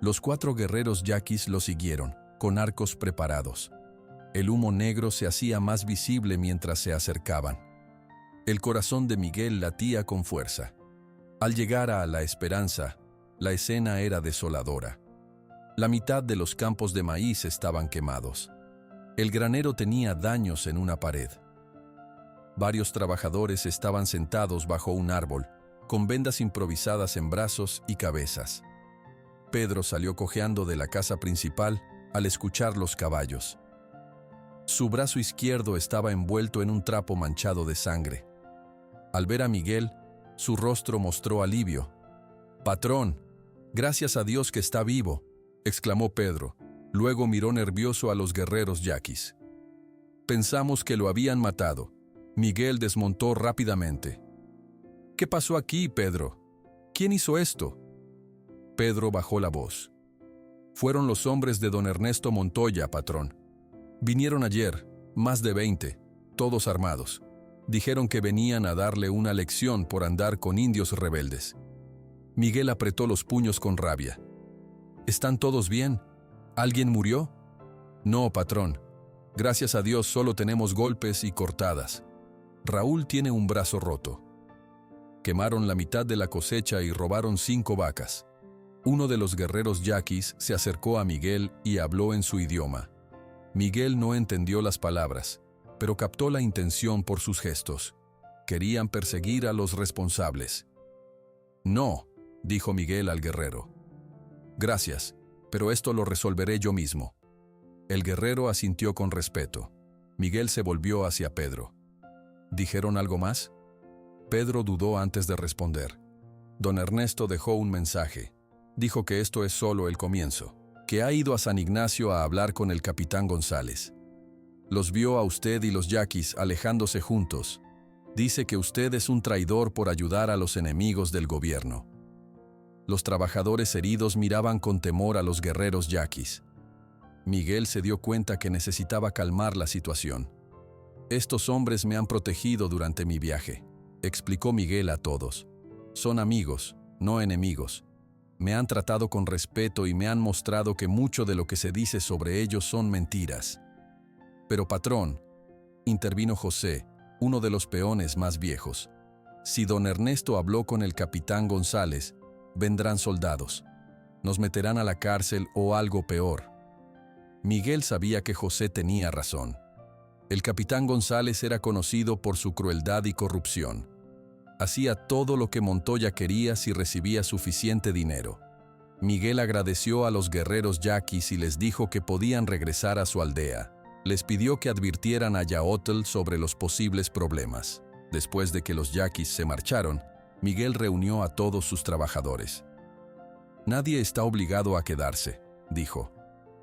Los 4 guerreros yaquis lo siguieron, con arcos preparados. El humo negro se hacía más visible mientras se acercaban. El corazón de Miguel latía con fuerza. Al llegar a La Esperanza, la escena era desoladora. La mitad de los campos de maíz estaban quemados. El granero tenía daños en una pared. Varios trabajadores estaban sentados bajo un árbol, con vendas improvisadas en brazos y cabezas. Pedro salió cojeando de la casa principal al escuchar los caballos. Su brazo izquierdo estaba envuelto en un trapo manchado de sangre. Al ver a Miguel, su rostro mostró alivio. «Patrón, gracias a Dios que está vivo», exclamó Pedro. Luego miró nervioso a los guerreros yaquis. «Pensamos que lo habían matado». Miguel desmontó rápidamente. «¿Qué pasó aquí, Pedro? ¿Quién hizo esto?» Pedro bajó la voz. «Fueron los hombres de don Ernesto Montoya, patrón. Vinieron ayer, más de 20, todos armados. Dijeron que venían a darle una lección por andar con indios rebeldes». Miguel apretó los puños con rabia. «¿Están todos bien? ¿Alguien murió?» «No, patrón. Gracias a Dios solo tenemos golpes y cortadas. Raúl tiene un brazo roto. Quemaron la mitad de la cosecha y robaron 5 vacas». Uno de los guerreros yaquis se acercó a Miguel y habló en su idioma. Miguel no entendió las palabras, pero captó la intención por sus gestos. Querían perseguir a los responsables. «No», dijo Miguel al guerrero. «Gracias, pero esto lo resolveré yo mismo». El guerrero asintió con respeto. Miguel se volvió hacia Pedro. ¿Dijeron algo más? Pedro dudó antes de responder. Don Ernesto dejó un mensaje. Dijo que esto es solo el comienzo, que ha ido a San Ignacio a hablar con el capitán González. Los vio a usted y los yaquis alejándose juntos. Dice que usted es un traidor por ayudar a los enemigos del gobierno. Los trabajadores heridos miraban con temor a los guerreros yaquis. Miguel se dio cuenta que necesitaba calmar la situación. «Estos hombres me han protegido durante mi viaje», explicó Miguel a todos. «Son amigos, no enemigos. Me han tratado con respeto y me han mostrado que mucho de lo que se dice sobre ellos son mentiras». «Pero patrón», intervino José, uno de los peones más viejos, Si don Ernesto habló con el capitán González, vendrán soldados. Nos meterán a la cárcel o algo peor. Miguel sabía que José tenía razón. El capitán González era conocido por su crueldad y corrupción. Hacía todo lo que Montoya quería si recibía suficiente dinero. Miguel agradeció a los guerreros yaquis y les dijo que podían regresar a su aldea. Les pidió que advirtieran a Yaotl sobre los posibles problemas. Después de que los yaquis se marcharon, Miguel reunió a todos sus trabajadores. «Nadie está obligado a quedarse», dijo.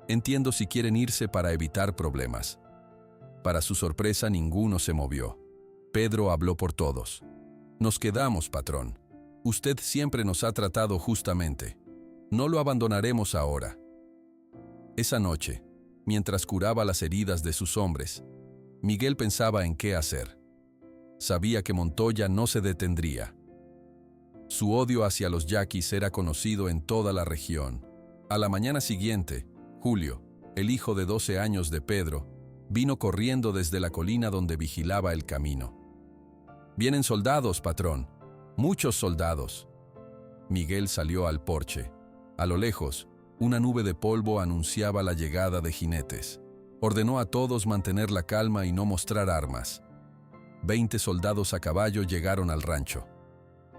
«Entiendo si quieren irse para evitar problemas». Para su sorpresa, ninguno se movió. Pedro habló por todos. «Nos quedamos, patrón. Usted siempre nos ha tratado justamente. No lo abandonaremos ahora». Esa noche, mientras curaba las heridas de sus hombres, Miguel pensaba en qué hacer. Sabía que Montoya no se detendría. Su odio hacia los yaquis era conocido en toda la región. A la mañana siguiente, Julio, el hijo de 12 años de Pedro, vino corriendo desde la colina donde vigilaba el camino. «Vienen soldados, patrón. Muchos soldados». Miguel salió al porche. A lo lejos, una nube de polvo anunciaba la llegada de jinetes. Ordenó a todos mantener la calma y no mostrar armas. 20 soldados a caballo llegaron al rancho.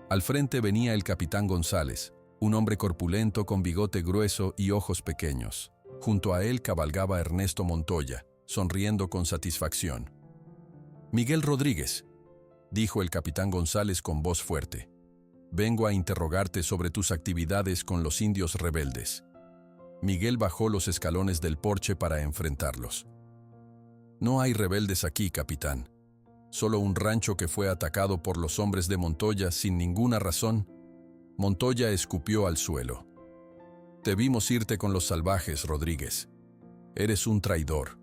Al frente venía el capitán González, un hombre corpulento con bigote grueso y ojos pequeños. Junto a él cabalgaba Ernesto Montoya, sonriendo con satisfacción. «Miguel Rodríguez», dijo el capitán González con voz fuerte. «Vengo a interrogarte sobre tus actividades con los indios rebeldes». Miguel bajó los escalones del porche para enfrentarlos. «No hay rebeldes aquí, capitán. Solo un rancho que fue atacado por los hombres de Montoya sin ninguna razón». Montoya escupió al suelo. «Te vimos irte con los salvajes, Rodríguez. Eres un traidor».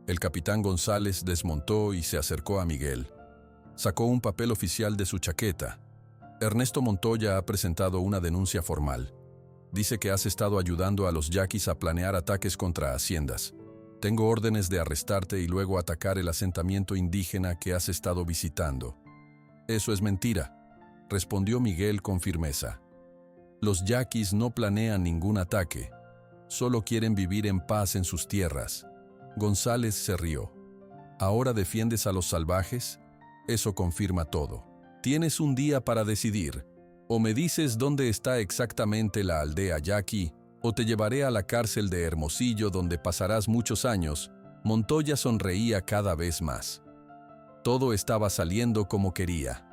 El capitán González desmontó y se acercó a Miguel. Sacó un papel oficial de su chaqueta. «Ernesto Montoya ha presentado una denuncia formal. Dice que has estado ayudando a los yaquis a planear ataques contra haciendas. Tengo órdenes de arrestarte y luego atacar el asentamiento indígena que has estado visitando». «Eso es mentira», respondió Miguel con firmeza. «Los yaquis no planean ningún ataque. Solo quieren vivir en paz en sus tierras». González se rió. «¿Ahora defiendes a los salvajes? Eso confirma todo. Tienes un día para decidir. O me dices dónde está exactamente la aldea yaqui, o te llevaré a la cárcel de Hermosillo donde pasarás muchos años». Montoya sonreía cada vez más. Todo estaba saliendo como quería.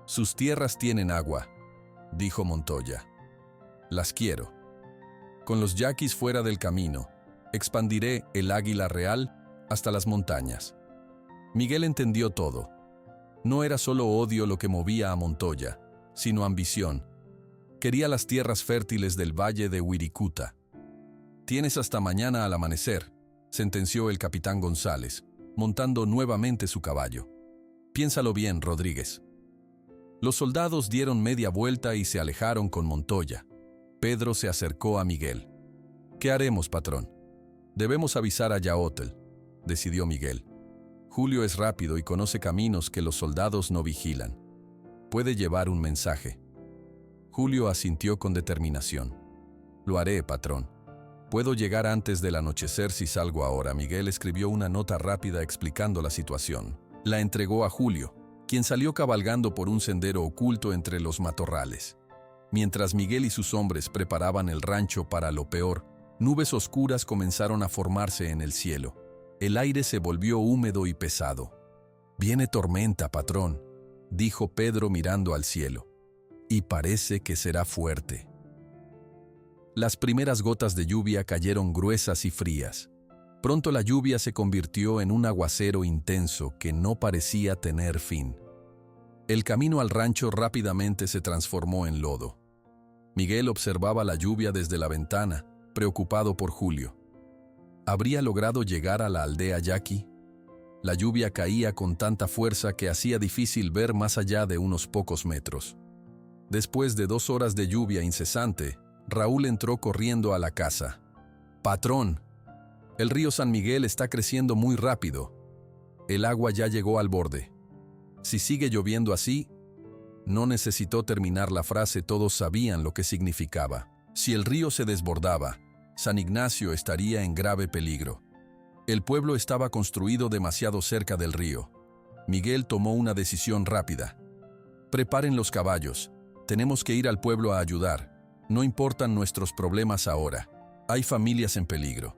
«Sus tierras tienen agua», dijo Montoya. «Las quiero. Con los yaquis fuera del camino, expandiré el Águila Real hasta las montañas». Miguel entendió todo. No era solo odio lo que movía a Montoya, sino ambición. Quería las tierras fértiles del valle de Wirikuta. «Tienes hasta mañana al amanecer», sentenció el capitán González, montando nuevamente su caballo. «Piénsalo bien, Rodríguez». Los soldados dieron media vuelta y se alejaron con Montoya. Pedro se acercó a Miguel. «¿Qué haremos, patrón?» «Debemos avisar a Yaotl», decidió Miguel. «Julio es rápido y conoce caminos que los soldados no vigilan. Puede llevar un mensaje». Julio asintió con determinación. «Lo haré, patrón. Puedo llegar antes del anochecer si salgo ahora». Miguel escribió una nota rápida explicando la situación. La entregó a Julio, quien salió cabalgando por un sendero oculto entre los matorrales. Mientras Miguel y sus hombres preparaban el rancho para lo peor, nubes oscuras comenzaron a formarse en el cielo. El aire se volvió húmedo y pesado. «Viene tormenta, patrón», dijo Pedro mirando al cielo. «Y parece que será fuerte». Las primeras gotas de lluvia cayeron gruesas y frías. Pronto la lluvia se convirtió en un aguacero intenso que no parecía tener fin. El camino al rancho rápidamente se transformó en lodo. Miguel observaba la lluvia desde la ventana, preocupado por Julio. ¿Habría logrado llegar a la aldea yaqui? La lluvia caía con tanta fuerza que hacía difícil ver más allá de unos pocos metros. Después de 2 horas de lluvia incesante, Raúl entró corriendo a la casa. «Patrón, el río San Miguel está creciendo muy rápido. El agua ya llegó al borde». Si sigue lloviendo así, no necesitó terminar la frase, todos sabían lo que significaba. Si el río se desbordaba, San Ignacio estaría en grave peligro. El pueblo estaba construido demasiado cerca del río. Miguel tomó una decisión rápida. Preparen los caballos. Tenemos que ir al pueblo a ayudar. No importan nuestros problemas ahora. Hay familias en peligro.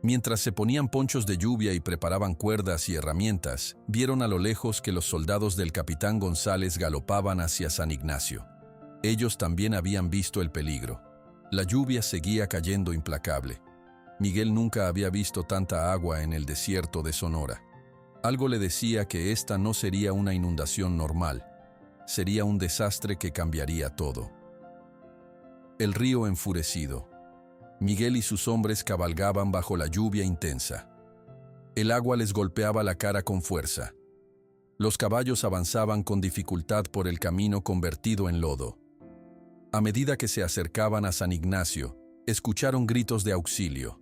Mientras se ponían ponchos de lluvia y preparaban cuerdas y herramientas, vieron a lo lejos que los soldados del capitán González galopaban hacia San Ignacio. Ellos también habían visto el peligro. La lluvia seguía cayendo implacable. Miguel nunca había visto tanta agua en el desierto de Sonora. Algo le decía que esta no sería una inundación normal. Sería un desastre que cambiaría todo. El río enfurecido. Miguel y sus hombres cabalgaban bajo la lluvia intensa. El agua les golpeaba la cara con fuerza. Los caballos avanzaban con dificultad por el camino convertido en lodo. A medida que se acercaban a San Ignacio, escucharon gritos de auxilio.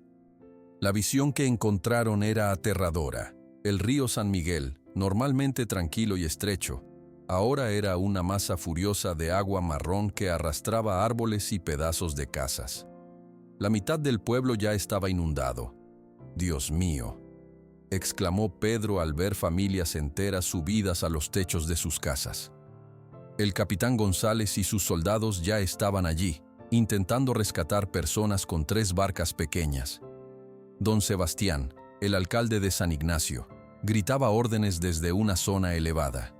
La visión que encontraron era aterradora. El río San Miguel, normalmente tranquilo y estrecho, ahora era una masa furiosa de agua marrón que arrastraba árboles y pedazos de casas. La mitad del pueblo ya estaba inundado. «Dios mío», exclamó Pedro al ver familias enteras subidas a los techos de sus casas. El capitán González y sus soldados ya estaban allí, intentando rescatar personas con 3 barcas pequeñas. Don Sebastián, el alcalde de San Ignacio, gritaba órdenes desde una zona elevada.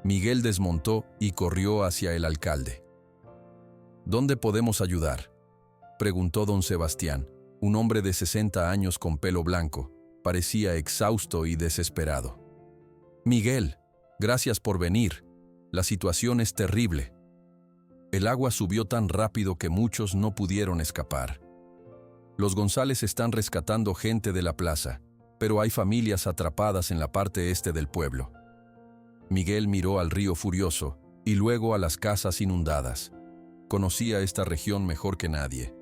Miguel desmontó y corrió hacia el alcalde. «¿Dónde podemos ayudar?», preguntó don Sebastián, un hombre de 60 años con pelo blanco. Parecía exhausto y desesperado. «Miguel, gracias por venir. La situación es terrible». El agua subió tan rápido que muchos no pudieron escapar. «Los González están rescatando gente de la plaza, pero hay familias atrapadas en la parte este del pueblo». Miguel miró al río furioso y luego a las casas inundadas. Conocía esta región mejor que nadie.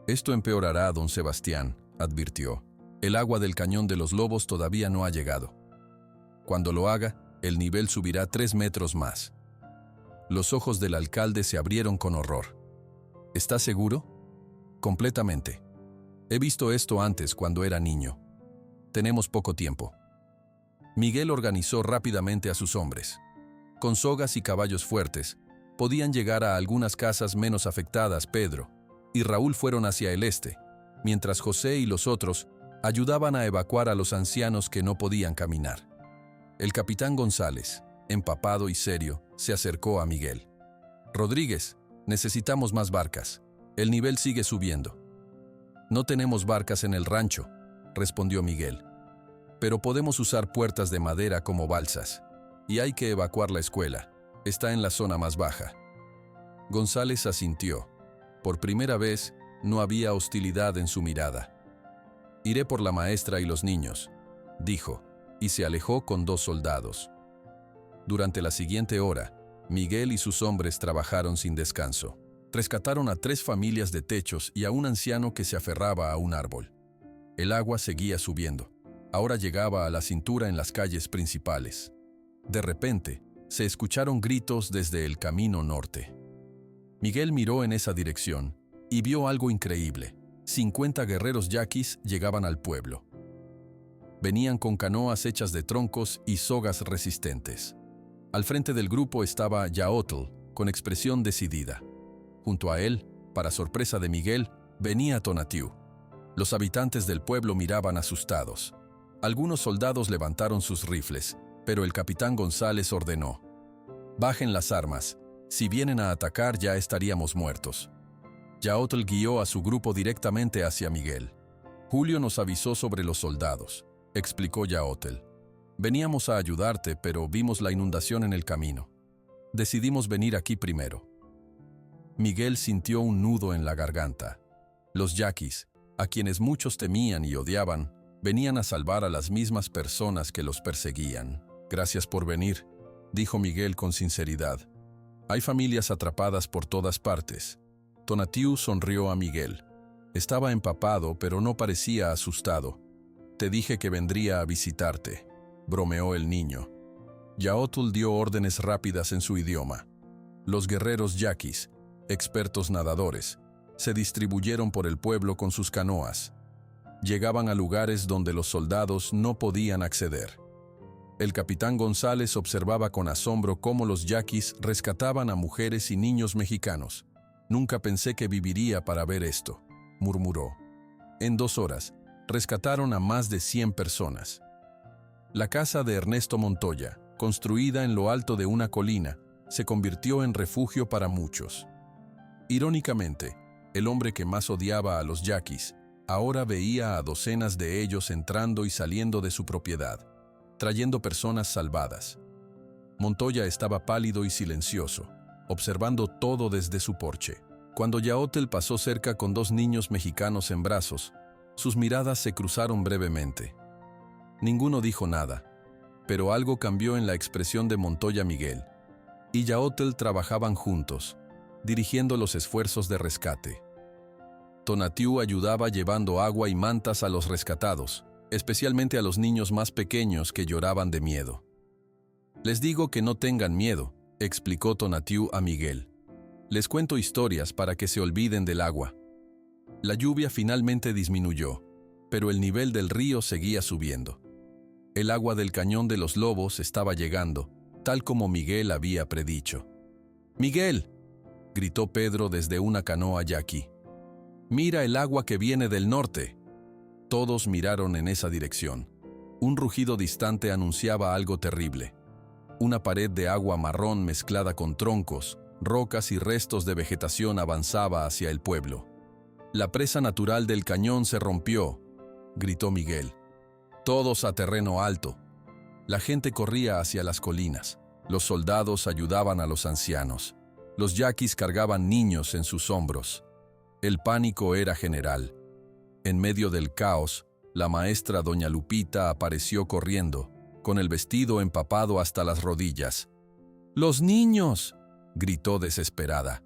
«Esto empeorará, don Sebastián», advirtió. «El agua del Cañón de los Lobos todavía no ha llegado. Cuando lo haga, el nivel subirá 3 metros más». Los ojos del alcalde se abrieron con horror. «¿Estás seguro?». «Completamente. He visto esto antes cuando era niño. Tenemos poco tiempo». Miguel organizó rápidamente a sus hombres. Con sogas y caballos fuertes, podían llegar a algunas casas menos afectadas. Pedro y Raúl fueron hacia el este, mientras José y los otros ayudaban a evacuar a los ancianos que no podían caminar. El capitán González, empapado y serio, se acercó a Miguel. «Rodríguez, necesitamos más barcas. El nivel sigue subiendo». «No tenemos barcas en el rancho», respondió Miguel. «Pero podemos usar puertas de madera como balsas. Y hay que evacuar la escuela. Está en la zona más baja». González asintió. Por primera vez, no había hostilidad en su mirada. «Iré por la maestra y los niños», dijo, y se alejó con 2 soldados. Durante la siguiente hora, Miguel y sus hombres trabajaron sin descanso. Rescataron a 3 familias de techos y a un anciano que se aferraba a un árbol. El agua seguía subiendo. Ahora llegaba a la cintura en las calles principales. De repente, se escucharon gritos desde el camino norte. Miguel miró en esa dirección y vio algo increíble. 50 guerreros yaquis llegaban al pueblo. Venían con canoas hechas de troncos y sogas resistentes. Al frente del grupo estaba Yaotl, con expresión decidida. Junto a él, para sorpresa de Miguel, venía Tonatiuh. Los habitantes del pueblo miraban asustados. Algunos soldados levantaron sus rifles, pero el capitán González ordenó: «Bajen las armas. Si vienen a atacar ya estaríamos muertos». Yaotl guió a su grupo directamente hacia Miguel. «Julio nos avisó sobre los soldados», explicó Yaotl. «Veníamos a ayudarte, pero vimos la inundación en el camino. Decidimos venir aquí primero». Miguel sintió un nudo en la garganta. Los yaquis, a quienes muchos temían y odiaban, venían a salvar a las mismas personas que los perseguían. «Gracias por venir», dijo Miguel con sinceridad. «Hay familias atrapadas por todas partes». Tonatiuh sonrió a Miguel. Estaba empapado, pero no parecía asustado. «Te dije que vendría a visitarte», bromeó el niño. Yaotl dio órdenes rápidas en su idioma. Los guerreros yaquis, expertos nadadores, se distribuyeron por el pueblo con sus canoas. Llegaban a lugares donde los soldados no podían acceder. El capitán González observaba con asombro cómo los yaquis rescataban a mujeres y niños mexicanos. «Nunca pensé que viviría para ver esto», murmuró. En 2 horas, rescataron a más de 100 personas. La casa de Ernesto Montoya, construida en lo alto de una colina, se convirtió en refugio para muchos. Irónicamente, el hombre que más odiaba a los yaquis, ahora veía a docenas de ellos entrando y saliendo de su propiedad, trayendo personas salvadas. Montoya estaba pálido y silencioso, observando todo desde su porche. Cuando Yaotl pasó cerca con 2 niños mexicanos en brazos, sus miradas se cruzaron brevemente. Ninguno dijo nada, pero algo cambió en la expresión de Montoya Miguel y Yaotl trabajaban juntos, dirigiendo los esfuerzos de rescate. Tonatiuh ayudaba llevando agua y mantas a los rescatados, especialmente a los niños más pequeños que lloraban de miedo. «Les digo que no tengan miedo», explicó Tonatiuh a Miguel. «Les cuento historias para que se olviden del agua». La lluvia finalmente disminuyó, pero el nivel del río seguía subiendo. El agua del Cañón de los Lobos estaba llegando, tal como Miguel había predicho. «¡Miguel!», gritó Pedro desde una canoa yaqui. «¡Mira el agua que viene del norte!». Todos miraron en esa dirección. Un rugido distante anunciaba algo terrible. Una pared de agua marrón mezclada con troncos, rocas y restos de vegetación avanzaba hacia el pueblo. «La presa natural del cañón se rompió», gritó Miguel. «Todos a terreno alto». La gente corría hacia las colinas. Los soldados ayudaban a los ancianos. Los yaquis cargaban niños en sus hombros. El pánico era general. En medio del caos, la maestra doña Lupita apareció corriendo, con el vestido empapado hasta las rodillas. «¡Los niños!», gritó desesperada.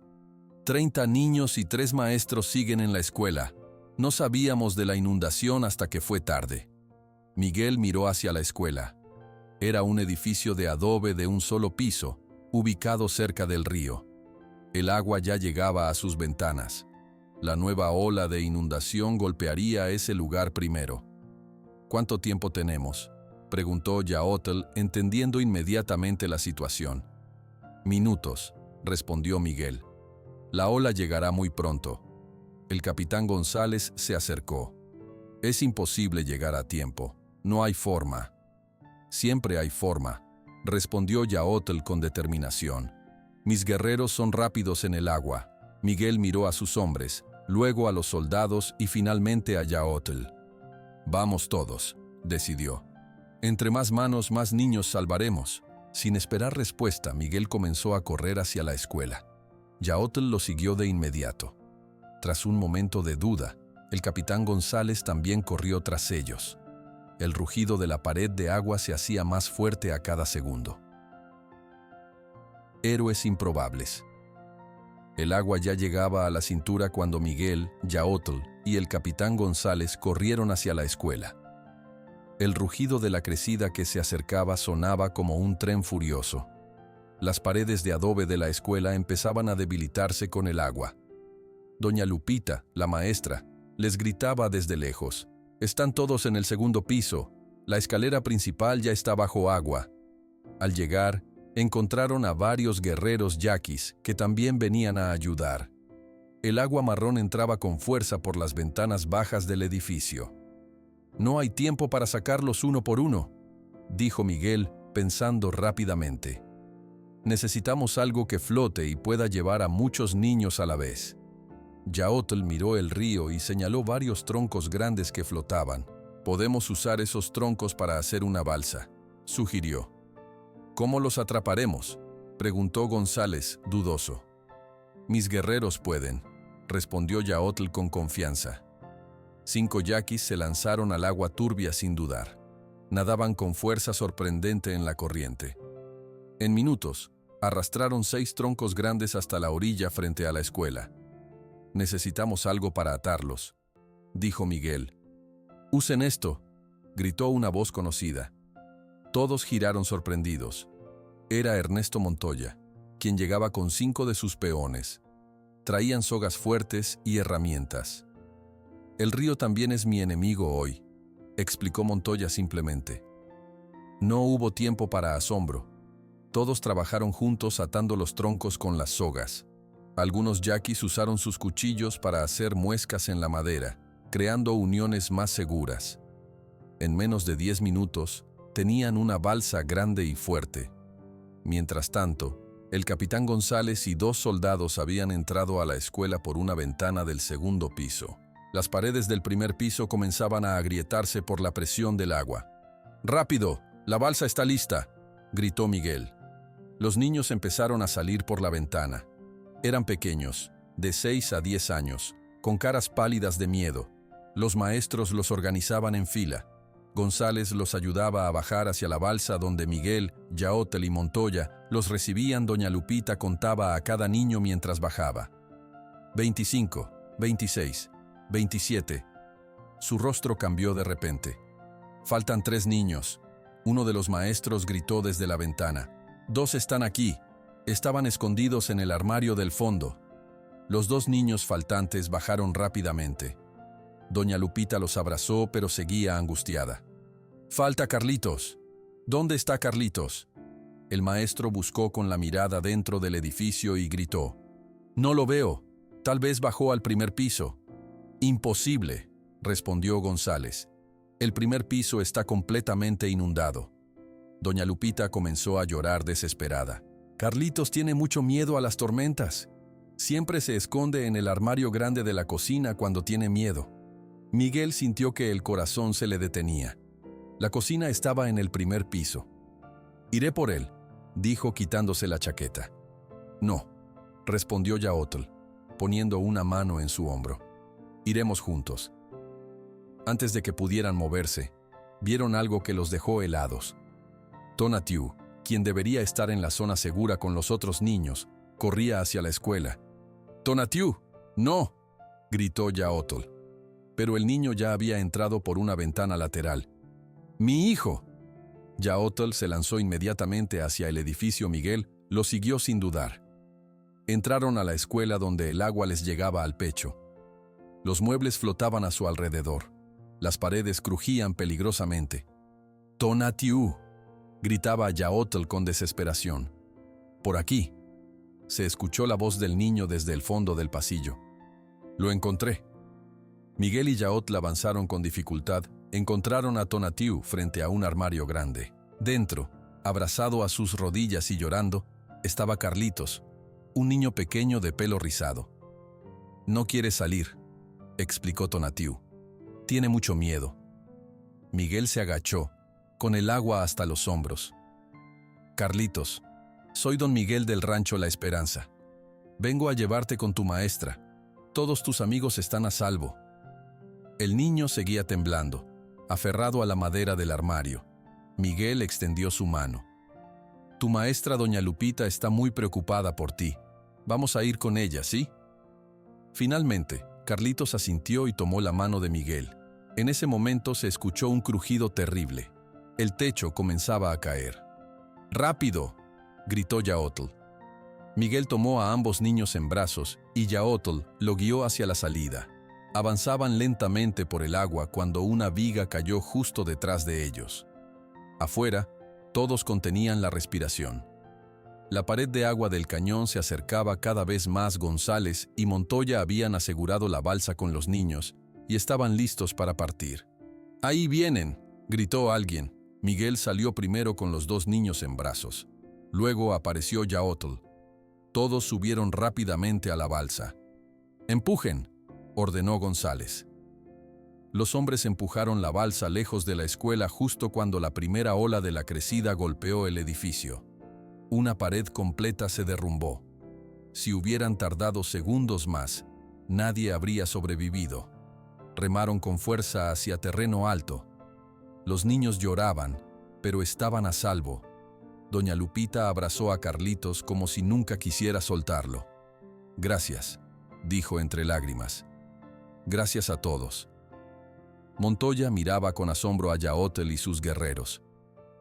30 niños y 3 maestros siguen en la escuela. No sabíamos de la inundación hasta que fue tarde». Miguel miró hacia la escuela. Era un edificio de adobe de un solo piso, ubicado cerca del río. El agua ya llegaba a sus ventanas. La nueva ola de inundación golpearía ese lugar primero. «¿Cuánto tiempo tenemos?», preguntó Yaotl, entendiendo inmediatamente la situación. «Minutos», respondió Miguel. «La ola llegará muy pronto». El capitán González se acercó. «Es imposible llegar a tiempo. No hay forma». «Siempre hay forma», respondió Yaotl con determinación. «Mis guerreros son rápidos en el agua». Miguel miró a sus hombres, luego a los soldados y finalmente a Yaotl. «Vamos todos», decidió. «Entre más manos, más niños salvaremos». Sin esperar respuesta, Miguel comenzó a correr hacia la escuela. Yaotl lo siguió de inmediato. Tras un momento de duda, el capitán González también corrió tras ellos. El rugido de la pared de agua se hacía más fuerte a cada segundo. Héroes improbables. El agua ya llegaba a la cintura cuando Miguel, Yaotl y el capitán González corrieron hacia la escuela. El rugido de la crecida que se acercaba sonaba como un tren furioso. Las paredes de adobe de la escuela empezaban a debilitarse con el agua. Doña Lupita, la maestra, les gritaba desde lejos: «Están todos en el segundo piso. La escalera principal ya está bajo agua». Al llegar, encontraron a varios guerreros yaquis que también venían a ayudar. El agua marrón entraba con fuerza por las ventanas bajas del edificio. «No hay tiempo para sacarlos uno por uno», dijo Miguel, pensando rápidamente. «Necesitamos algo que flote y pueda llevar a muchos niños a la vez». Yaotl miró el río y señaló varios troncos grandes que flotaban. «Podemos usar esos troncos para hacer una balsa», sugirió. «¿Cómo los atraparemos?», preguntó González, dudoso. «Mis guerreros pueden», respondió Yaotl con confianza. 5 yaquis se lanzaron al agua turbia sin dudar. Nadaban con fuerza sorprendente en la corriente. En minutos, arrastraron 6 troncos grandes hasta la orilla frente a la escuela. «Necesitamos algo para atarlos», dijo Miguel. «Usen esto», gritó una voz conocida. Todos giraron sorprendidos. Era Ernesto Montoya, quien llegaba con 5 de sus peones. Traían sogas fuertes y herramientas. «El río también es mi enemigo hoy», explicó Montoya simplemente. No hubo tiempo para asombro. Todos trabajaron juntos atando los troncos con las sogas. Algunos yaquis usaron sus cuchillos para hacer muescas en la madera, creando uniones más seguras. En menos de 10 minutos, tenían una balsa grande y fuerte. Mientras tanto, el capitán González y 2 soldados habían entrado a la escuela por una ventana del segundo piso. Las paredes del primer piso comenzaban a agrietarse por la presión del agua. «¡Rápido! ¡La balsa está lista!», gritó Miguel. Los niños empezaron a salir por la ventana. Eran pequeños, de 6 a 10 años, con caras pálidas de miedo. Los maestros los organizaban en fila. González los ayudaba a bajar hacia la balsa donde Miguel, Yaótel y Montoya los recibían. Doña Lupita contaba a cada niño mientras bajaba. 25, 26, 27. Su rostro cambió de repente. «Faltan 3 niños», uno de los maestros gritó desde la ventana. «2 están aquí. Estaban escondidos en el armario del fondo». Los 2 niños faltantes bajaron rápidamente. Doña Lupita los abrazó, pero seguía angustiada. «Falta Carlitos. ¿Dónde está Carlitos?». El maestro buscó con la mirada dentro del edificio y gritó. «No lo veo. Tal vez bajó al primer piso». «Imposible», respondió González. «El primer piso está completamente inundado». Doña Lupita comenzó a llorar desesperada. «Carlitos tiene mucho miedo a las tormentas. Siempre se esconde en el armario grande de la cocina cuando tiene miedo». Miguel sintió que el corazón se le detenía. La cocina estaba en el primer piso. «Iré por él», dijo quitándose la chaqueta. «No», respondió Yaótl, poniendo una mano en su hombro. «Iremos juntos». Antes de que pudieran moverse, vieron algo que los dejó helados. Tonatiuh, quien debería estar en la zona segura con los otros niños, corría hacia la escuela. «Tonatiuh, no», gritó Yaótl. Pero el niño ya había entrado por una ventana lateral. «¡Mi hijo!». Yaótl se lanzó inmediatamente hacia el edificio. Miguel lo siguió sin dudar. Entraron a la escuela donde el agua les llegaba al pecho. Los muebles flotaban a su alrededor. Las paredes crujían peligrosamente. «Tonatiuh», gritaba Yaótl con desesperación. «Por aquí». Se escuchó la voz del niño desde el fondo del pasillo. «Lo encontré». Miguel y Yaótl avanzaron con dificultad. Encontraron a Tonatiuh frente a un armario grande. Dentro, abrazado a sus rodillas y llorando, estaba Carlitos, un niño pequeño de pelo rizado. «No quiere salir», explicó Tonatiuh. «Tiene mucho miedo». Miguel se agachó, con el agua hasta los hombros. «Carlitos, soy don Miguel del rancho La Esperanza. Vengo a llevarte con tu maestra. Todos tus amigos están a salvo». El niño seguía temblando, aferrado a la madera del armario. Miguel extendió su mano. «Tu maestra, doña Lupita, está muy preocupada por ti. Vamos a ir con ella, ¿sí?». Finalmente, Carlitos asintió y tomó la mano de Miguel. En ese momento se escuchó un crujido terrible. El techo comenzaba a caer. «¡Rápido!», gritó Yaótl. Miguel tomó a ambos niños en brazos y Yaótl lo guió hacia la salida. Avanzaban lentamente por el agua cuando una viga cayó justo detrás de ellos. Afuera, todos contenían la respiración. La pared de agua del cañón se acercaba cada vez más. González y Montoya habían asegurado la balsa con los niños y estaban listos para partir. «¡Ahí vienen!», gritó alguien. Miguel salió primero con los 2 niños en brazos. Luego apareció Yaótl. Todos subieron rápidamente a la balsa. «¡Empujen!», ordenó González. Los hombres empujaron la balsa lejos de la escuela justo cuando la primera ola de la crecida golpeó el edificio. Una pared completa se derrumbó. Si hubieran tardado segundos más, nadie habría sobrevivido. Remaron con fuerza hacia terreno alto. Los niños lloraban, pero estaban a salvo. Doña Lupita abrazó a Carlitos como si nunca quisiera soltarlo. «Gracias», dijo entre lágrimas. «Gracias a todos». Montoya miraba con asombro a Yaótl y sus guerreros.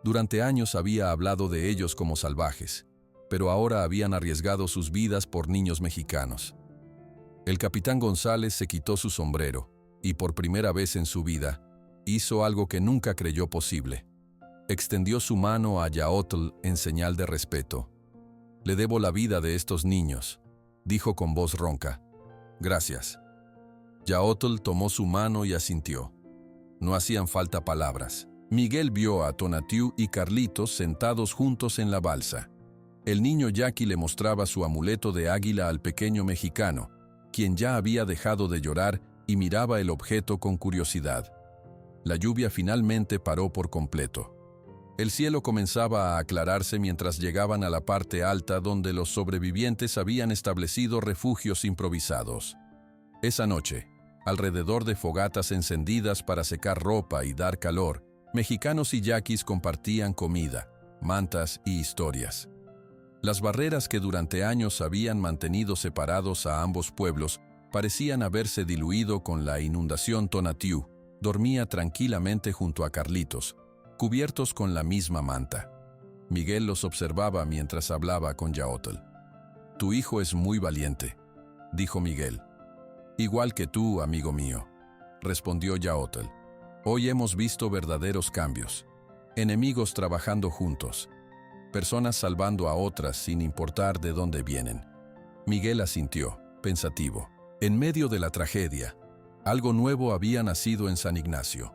Durante años había hablado de ellos como salvajes, pero ahora habían arriesgado sus vidas por niños mexicanos. El capitán González se quitó su sombrero y, por primera vez en su vida, hizo algo que nunca creyó posible. Extendió su mano a Yaotl en señal de respeto. «Le debo la vida de estos niños», dijo con voz ronca. «Gracias». Yaotl tomó su mano y asintió. No hacían falta palabras. Miguel vio a Tonatiuh y Carlitos sentados juntos en la balsa. El niño Yaqui le mostraba su amuleto de águila al pequeño mexicano, quien ya había dejado de llorar y miraba el objeto con curiosidad. La lluvia finalmente paró por completo. El cielo comenzaba a aclararse mientras llegaban a la parte alta donde los sobrevivientes habían establecido refugios improvisados. Esa noche, alrededor de fogatas encendidas para secar ropa y dar calor, mexicanos y yaquis compartían comida, mantas y historias. Las barreras que durante años habían mantenido separados a ambos pueblos parecían haberse diluido con la inundación. Tonatiuh dormía tranquilamente junto a Carlitos, cubiertos con la misma manta. Miguel los observaba mientras hablaba con Yaotl. «Tu hijo es muy valiente», dijo Miguel. «Igual que tú, amigo mío», respondió Yaotl. «Hoy hemos visto verdaderos cambios. Enemigos trabajando juntos. Personas salvando a otras sin importar de dónde vienen». Miguel asintió, pensativo. En medio de la tragedia, algo nuevo había nacido en San Ignacio.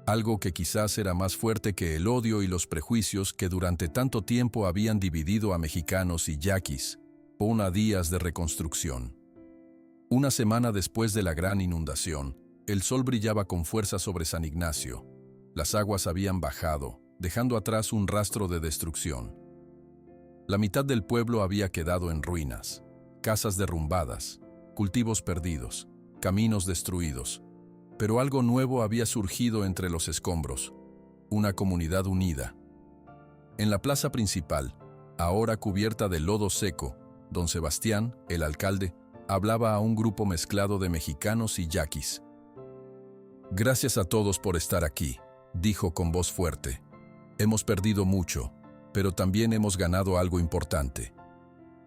Algo que quizás era más fuerte que el odio y los prejuicios que durante tanto tiempo habían dividido a mexicanos y yaquis. Una días de reconstrucción. Una semana después de la gran inundación, el sol brillaba con fuerza sobre San Ignacio. Las aguas habían bajado, dejando atrás un rastro de destrucción. La mitad del pueblo había quedado en ruinas, casas derrumbadas, cultivos perdidos, caminos destruidos. Pero algo nuevo había surgido entre los escombros, una comunidad unida. En la plaza principal, ahora cubierta de lodo seco, don Sebastián, el alcalde, hablaba a un grupo mezclado de mexicanos y yaquis. «Gracias a todos por estar aquí», dijo con voz fuerte. «Hemos perdido mucho, pero también hemos ganado algo importante.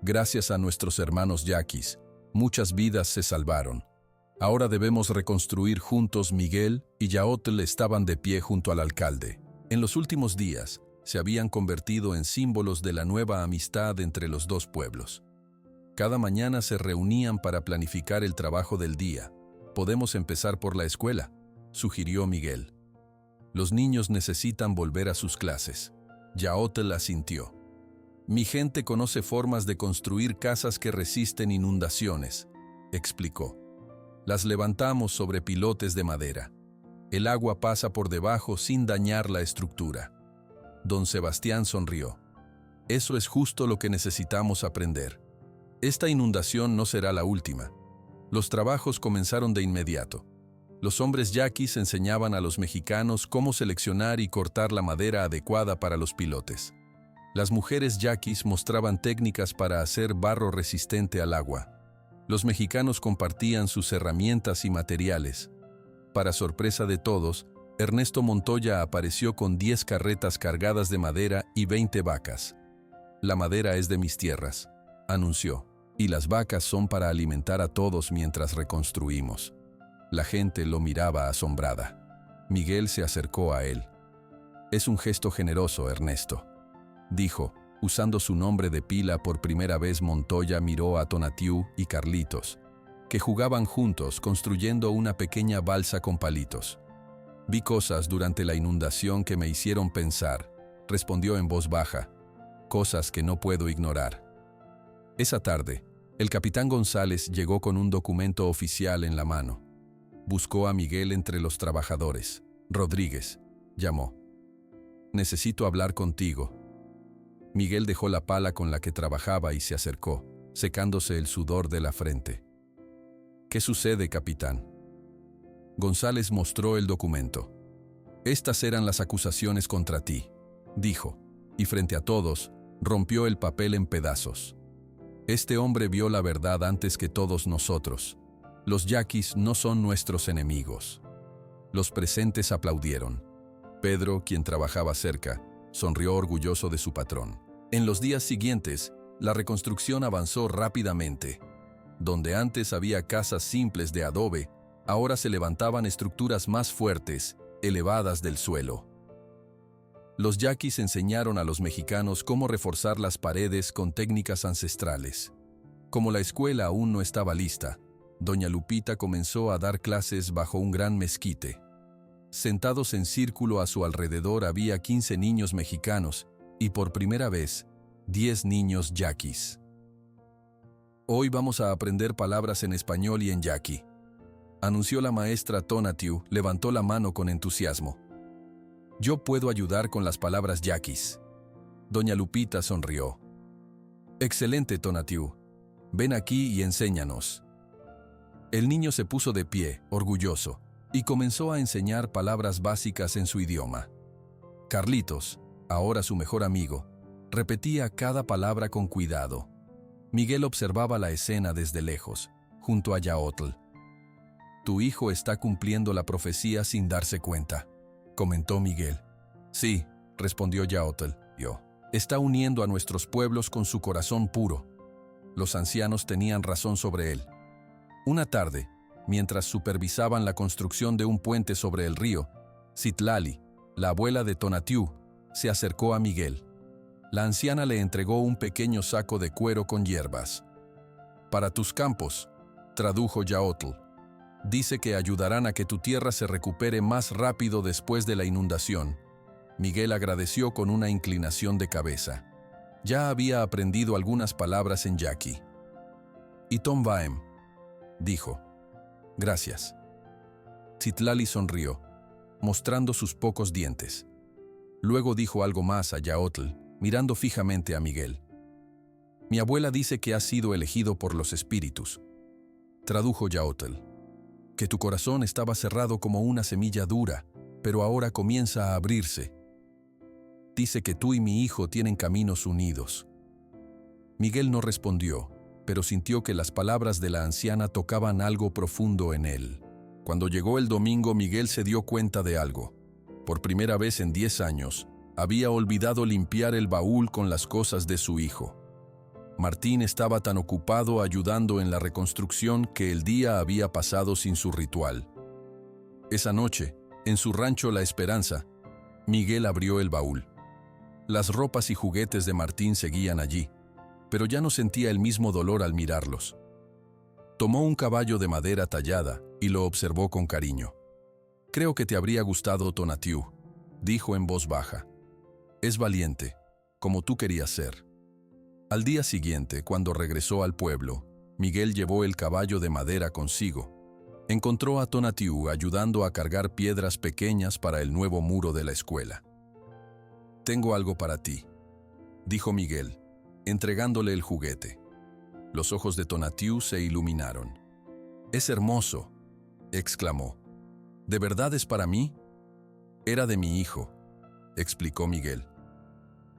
Gracias a nuestros hermanos yaquis, muchas vidas se salvaron. Ahora debemos reconstruir juntos». Miguel y Yaotl estaban de pie junto al alcalde. En los últimos días, se habían convertido en símbolos de la nueva amistad entre los dos pueblos. Cada mañana se reunían para planificar el trabajo del día. «Podemos empezar por la escuela», sugirió Miguel. «Los niños necesitan volver a sus clases». Yaotl asintió. «Mi gente conoce formas de construir casas que resisten inundaciones», explicó. «Las levantamos sobre pilotes de madera. El agua pasa por debajo sin dañar la estructura». Don Sebastián sonrió. «Eso es justo lo que necesitamos aprender. Esta inundación no será la última». Los trabajos comenzaron de inmediato. Los hombres yaquis enseñaban a los mexicanos cómo seleccionar y cortar la madera adecuada para los pilotes. Las mujeres yaquis mostraban técnicas para hacer barro resistente al agua. Los mexicanos compartían sus herramientas y materiales. Para sorpresa de todos, Ernesto Montoya apareció con 10 carretas cargadas de madera y 20 vacas. «La madera es de mis tierras», anunció, «y las vacas son para alimentar a todos mientras reconstruimos». La gente lo miraba asombrada. Miguel se acercó a él. «Es un gesto generoso, Ernesto», dijo. Usando su nombre de pila por primera vez. Montoya miró a Tonatiuh y Carlitos, que jugaban juntos construyendo una pequeña balsa con palitos. «Vi cosas durante la inundación que me hicieron pensar», respondió en voz baja. «Cosas que no puedo ignorar». Esa tarde, el capitán González llegó con un documento oficial en la mano. Buscó a Miguel entre los trabajadores. «Rodríguez», llamó. «Necesito hablar contigo». Miguel dejó la pala con la que trabajaba y se acercó, secándose el sudor de la frente. «¿Qué sucede, capitán?». González mostró el documento. «Estas eran las acusaciones contra ti», dijo, y frente a todos, rompió el papel en pedazos. «Este hombre vio la verdad antes que todos nosotros. Los yaquis no son nuestros enemigos». Los presentes aplaudieron. Pedro, quien trabajaba cerca, sonrió orgulloso de su patrón. En los días siguientes, la reconstrucción avanzó rápidamente. Donde antes había casas simples de adobe, ahora se levantaban estructuras más fuertes, elevadas del suelo. Los yaquis enseñaron a los mexicanos cómo reforzar las paredes con técnicas ancestrales. Como la escuela aún no estaba lista, doña Lupita comenzó a dar clases bajo un gran mezquite. Sentados en círculo a su alrededor había 15 niños mexicanos y por primera vez, 10 niños yaquis. Hoy vamos a aprender palabras en español y en yaqui, anunció la maestra Tonatiuh, levantó la mano con entusiasmo. Yo puedo ayudar con las palabras yaquis. Doña Lupita sonrió. Excelente, Tonatiuh. Ven aquí y enséñanos. El niño se puso de pie, orgulloso, y comenzó a enseñar palabras básicas en su idioma. Carlitos, ahora su mejor amigo, repetía cada palabra con cuidado. Miguel observaba la escena desde lejos, junto a Yaotl. Tu hijo está cumpliendo la profecía sin darse cuenta, comentó Miguel. Sí, respondió Yaotl. Está uniendo a nuestros pueblos con su corazón puro. Los ancianos tenían razón sobre él. Una tarde, mientras supervisaban la construcción de un puente sobre el río, Citlali, la abuela de Tonatiuh, se acercó a Miguel. La anciana le entregó un pequeño saco de cuero con hierbas. Para tus campos, tradujo Yaotl. Dice que ayudarán a que tu tierra se recupere más rápido después de la inundación. Miguel agradeció con una inclinación de cabeza. Ya había aprendido algunas palabras en yaqui. Itom vaem, dijo. Gracias. Citlali sonrió, mostrando sus pocos dientes. Luego dijo algo más a Yaotl, mirando fijamente a Miguel. Mi abuela dice que has sido elegido por los espíritus, tradujo Yaotl. Que tu corazón estaba cerrado como una semilla dura, pero ahora comienza a abrirse. Dice que tú y mi hijo tienen caminos unidos. Miguel no respondió, pero sintió que las palabras de la anciana tocaban algo profundo en él. Cuando llegó el domingo, Miguel se dio cuenta de algo. Por primera vez en 10 años, había olvidado limpiar el baúl con las cosas de su hijo. Martín estaba tan ocupado ayudando en la reconstrucción que el día había pasado sin su ritual. Esa noche, en su rancho La Esperanza, Miguel abrió el baúl. Las ropas y juguetes de Martín seguían allí, pero ya no sentía el mismo dolor al mirarlos. Tomó un caballo de madera tallada y lo observó con cariño. Creo que te habría gustado, Tonatiuh, dijo en voz baja. Es valiente, como tú querías ser. Al día siguiente, cuando regresó al pueblo, Miguel llevó el caballo de madera consigo. Encontró a Tonatiuh ayudando a cargar piedras pequeñas para el nuevo muro de la escuela. Tengo algo para ti, dijo Miguel, entregándole el juguete. Los ojos de Tonatiuh se iluminaron. Es hermoso, exclamó. ¿De verdad es para mí? Era de mi hijo, explicó Miguel.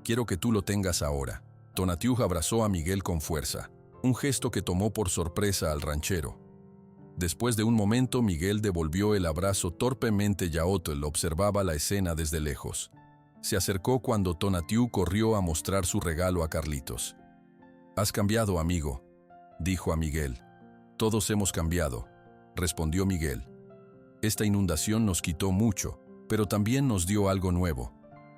Quiero que tú lo tengas ahora. Tonatiuh abrazó a Miguel con fuerza, un gesto que tomó por sorpresa al ranchero. Después de un momento, Miguel devolvió el abrazo torpemente. Yaotl observaba la escena desde lejos. Se acercó cuando Tonatiuh corrió a mostrar su regalo a Carlitos. Has cambiado, amigo, dijo a Miguel. Todos hemos cambiado, respondió Miguel. Esta inundación nos quitó mucho, pero también nos dio algo nuevo.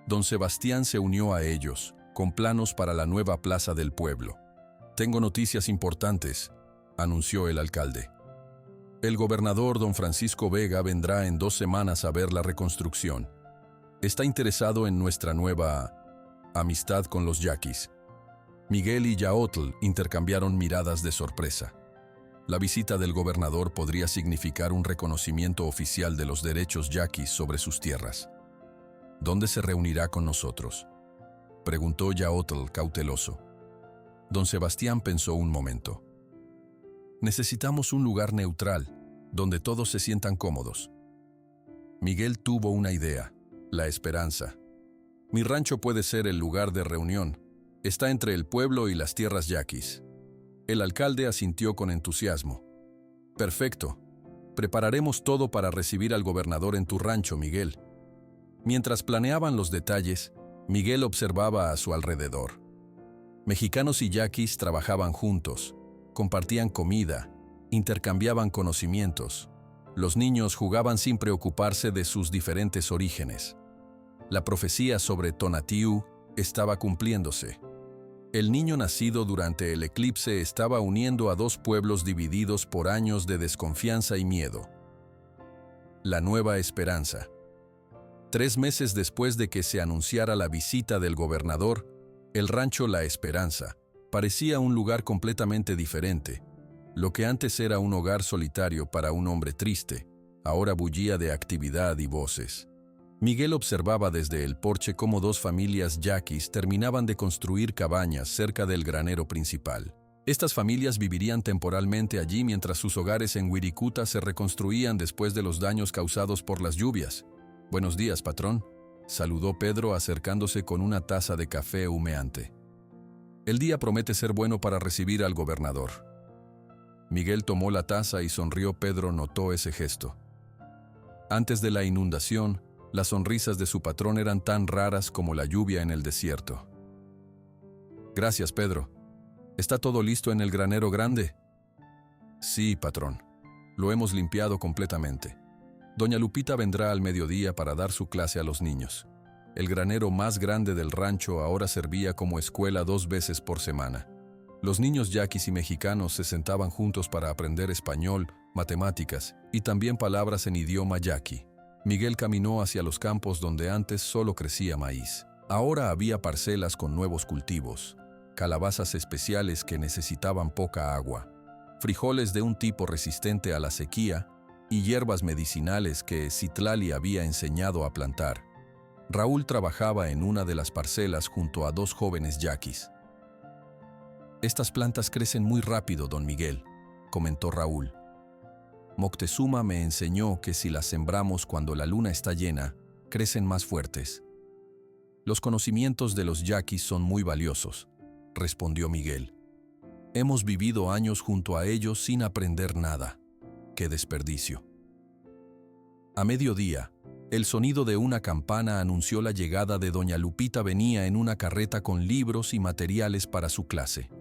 Don Sebastián se unió a ellos, con planos para la nueva plaza del pueblo. Tengo noticias importantes, anunció el alcalde. El gobernador don Francisco Vega vendrá en 2 semanas a ver la reconstrucción. Está interesado en nuestra nueva amistad con los yaquis. Miguel y Yaotl intercambiaron miradas de sorpresa. La visita del gobernador podría significar un reconocimiento oficial de los derechos yaquis sobre sus tierras. ¿Dónde se reunirá con nosotros?, preguntó Yaotl cauteloso. Don Sebastián pensó un momento. Necesitamos un lugar neutral, donde todos se sientan cómodos. Miguel tuvo una idea, La Esperanza. Mi rancho puede ser el lugar de reunión. Está entre el pueblo y las tierras yaquis. El alcalde asintió con entusiasmo. Perfecto. Prepararemos todo para recibir al gobernador en tu rancho, Miguel. Mientras planeaban los detalles, Miguel observaba a su alrededor. Mexicanos y yaquis trabajaban juntos, compartían comida, intercambiaban conocimientos. Los niños jugaban sin preocuparse de sus diferentes orígenes. La profecía sobre Tonatiuh estaba cumpliéndose. El niño nacido durante el eclipse estaba uniendo a dos pueblos divididos por años de desconfianza y miedo. La nueva esperanza. 3 meses después de que se anunciara la visita del gobernador, el rancho La Esperanza parecía un lugar completamente diferente. Lo que antes era un hogar solitario para un hombre triste, ahora bullía de actividad y voces. Miguel observaba desde el porche cómo 2 familias yaquis terminaban de construir cabañas cerca del granero principal. Estas familias vivirían temporalmente allí mientras sus hogares en Wirikuta se reconstruían después de los daños causados por las lluvias. «Buenos días, patrón», saludó Pedro acercándose con una taza de café humeante. «El día promete ser bueno para recibir al gobernador». Miguel tomó la taza y sonrió. Pedro notó ese gesto. Antes de la inundación, las sonrisas de su patrón eran tan raras como la lluvia en el desierto. «Gracias, Pedro. ¿Está todo listo en el granero grande?» «Sí, patrón. Lo hemos limpiado completamente. Doña Lupita vendrá al mediodía para dar su clase a los niños. El granero más grande del rancho ahora servía como escuela 2 veces por semana. Los niños yaquis y mexicanos se sentaban juntos para aprender español, matemáticas y también palabras en idioma yaqui. Miguel caminó hacia los campos donde antes solo crecía maíz. Ahora había parcelas con nuevos cultivos, calabazas especiales que necesitaban poca agua, frijoles de un tipo resistente a la sequía y hierbas medicinales que Citlali había enseñado a plantar. Raúl trabajaba en una de las parcelas junto a 2 jóvenes yaquis. «Estas plantas crecen muy rápido, don Miguel», comentó Raúl. «Moctezuma me enseñó que si las sembramos cuando la luna está llena, crecen más fuertes». «Los conocimientos de los yaquis son muy valiosos», respondió Miguel. «Hemos vivido años junto a ellos sin aprender nada. ¡Qué desperdicio!». A mediodía, el sonido de una campana anunció la llegada de doña Lupita. Venía en una carreta con libros y materiales para su clase.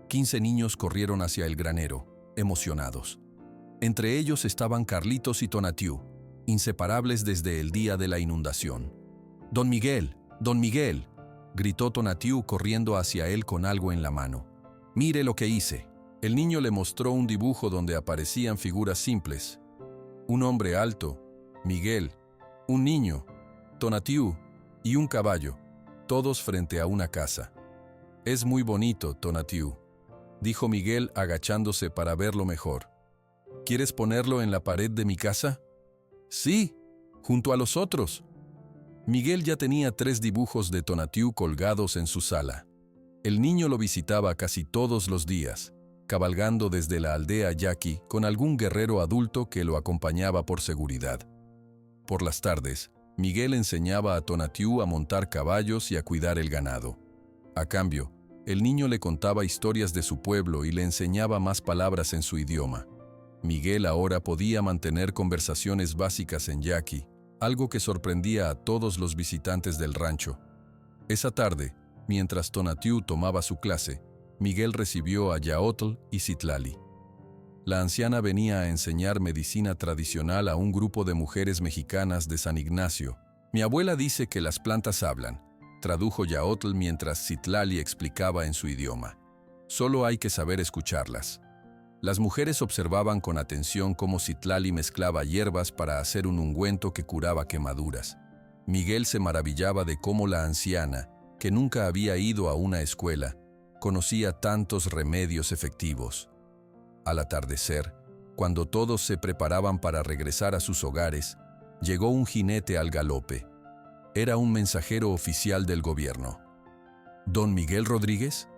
15 niños corrieron hacia el granero, emocionados. Entre ellos estaban Carlitos y Tonatiuh, inseparables desde el día de la inundación. «¡Don Miguel! ¡Don Miguel!», gritó Tonatiuh corriendo hacia él con algo en la mano. «¡Mire lo que hice!». El niño le mostró un dibujo donde aparecían figuras simples. Un hombre alto, Miguel, un niño, Tonatiuh y un caballo, todos frente a una casa. «Es muy bonito, Tonatiuh», dijo Miguel agachándose para verlo mejor. «¿Quieres ponerlo en la pared de mi casa?». «Sí, junto a los otros». Miguel ya tenía 3 dibujos de Tonatiuh colgados en su sala. El niño lo visitaba casi todos los días, cabalgando desde la aldea yaqui con algún guerrero adulto que lo acompañaba por seguridad. Por las tardes, Miguel enseñaba a Tonatiuh a montar caballos y a cuidar el ganado. A cambio, el niño le contaba historias de su pueblo y le enseñaba más palabras en su idioma. Miguel ahora podía mantener conversaciones básicas en yaqui, algo que sorprendía a todos los visitantes del rancho. Esa tarde, mientras Tonatiuh tomaba su clase, Miguel recibió a Yaotl y Citlali. La anciana venía a enseñar medicina tradicional a un grupo de mujeres mexicanas de San Ignacio. «Mi abuela dice que las plantas hablan», tradujo Yaotl mientras Citlali explicaba en su idioma. «Solo hay que saber escucharlas». Las mujeres observaban con atención cómo Citlali mezclaba hierbas para hacer un ungüento que curaba quemaduras. Miguel se maravillaba de cómo la anciana, que nunca había ido a una escuela, conocía tantos remedios efectivos. Al atardecer, cuando todos se preparaban para regresar a sus hogares, llegó un jinete al galope. Era un mensajero oficial del gobierno. «¿Don Miguel Rodríguez?»,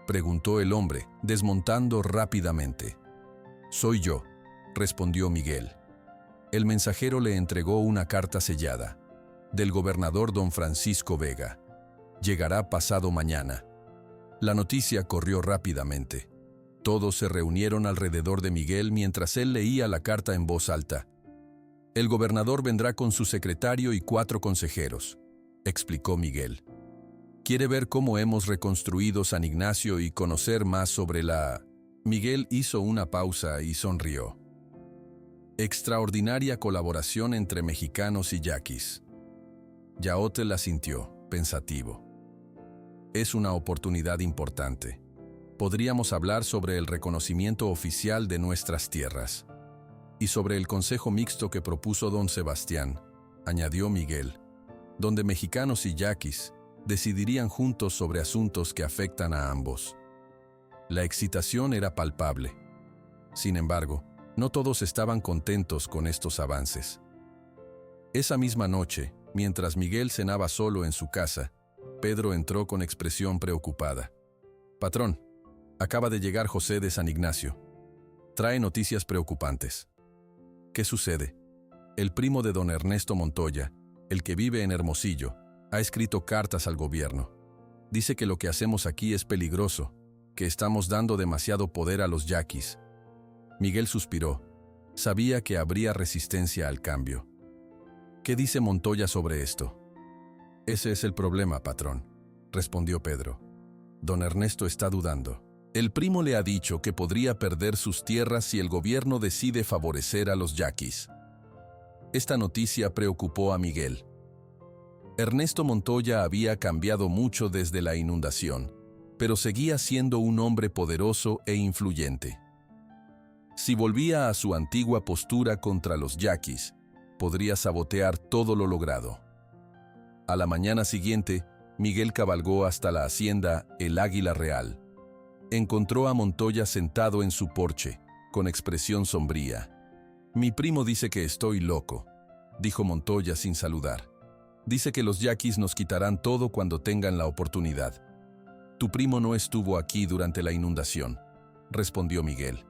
preguntó el hombre, desmontando rápidamente. «Soy yo», respondió Miguel. El mensajero le entregó una carta sellada. «Del gobernador don Francisco Vega. Llegará pasado mañana». La noticia corrió rápidamente. Todos se reunieron alrededor de Miguel mientras él leía la carta en voz alta. «El gobernador vendrá con su secretario y 4 consejeros. explicó Miguel. Quiere ver cómo hemos reconstruido San Ignacio y conocer más sobre la... Miguel hizo una pausa y sonrió. Extraordinaria colaboración entre mexicanos y yaquis. Yaotl asintió, pensativo. Es una oportunidad importante. Podríamos hablar sobre el reconocimiento oficial de nuestras tierras. Y sobre el consejo mixto que propuso don Sebastián, añadió Miguel, donde mexicanos y yaquis decidirían juntos sobre asuntos que afectan a ambos. La excitación era palpable. Sin embargo, no todos estaban contentos con estos avances. Esa misma noche, mientras Miguel cenaba solo en su casa, Pedro entró con expresión preocupada. «Patrón, acaba de llegar José de San Ignacio. Trae noticias preocupantes». «¿Qué sucede?» «El primo de don Ernesto Montoya, el que vive en Hermosillo, ha escrito cartas al gobierno. Dice que lo que hacemos aquí es peligroso, que estamos dando demasiado poder a los yaquis». Miguel suspiró. Sabía que habría resistencia al cambio. «¿Qué dice Montoya sobre esto?» «Ese es el problema, patrón», respondió Pedro. «Don Ernesto está dudando. El primo le ha dicho que podría perder sus tierras si el gobierno decide favorecer a los yaquis». Esta noticia preocupó a Miguel. Ernesto Montoya había cambiado mucho desde la inundación, pero seguía siendo un hombre poderoso e influyente. Si volvía a su antigua postura contra los yaquis, podría sabotear todo lo logrado. A la mañana siguiente, Miguel cabalgó hasta la hacienda El Águila Real. Encontró a Montoya sentado en su porche, con expresión sombría. «Mi primo dice que estoy loco», dijo Montoya sin saludar. «Dice que los yaquis nos quitarán todo cuando tengan la oportunidad». «Tu primo no estuvo aquí durante la inundación», respondió Miguel.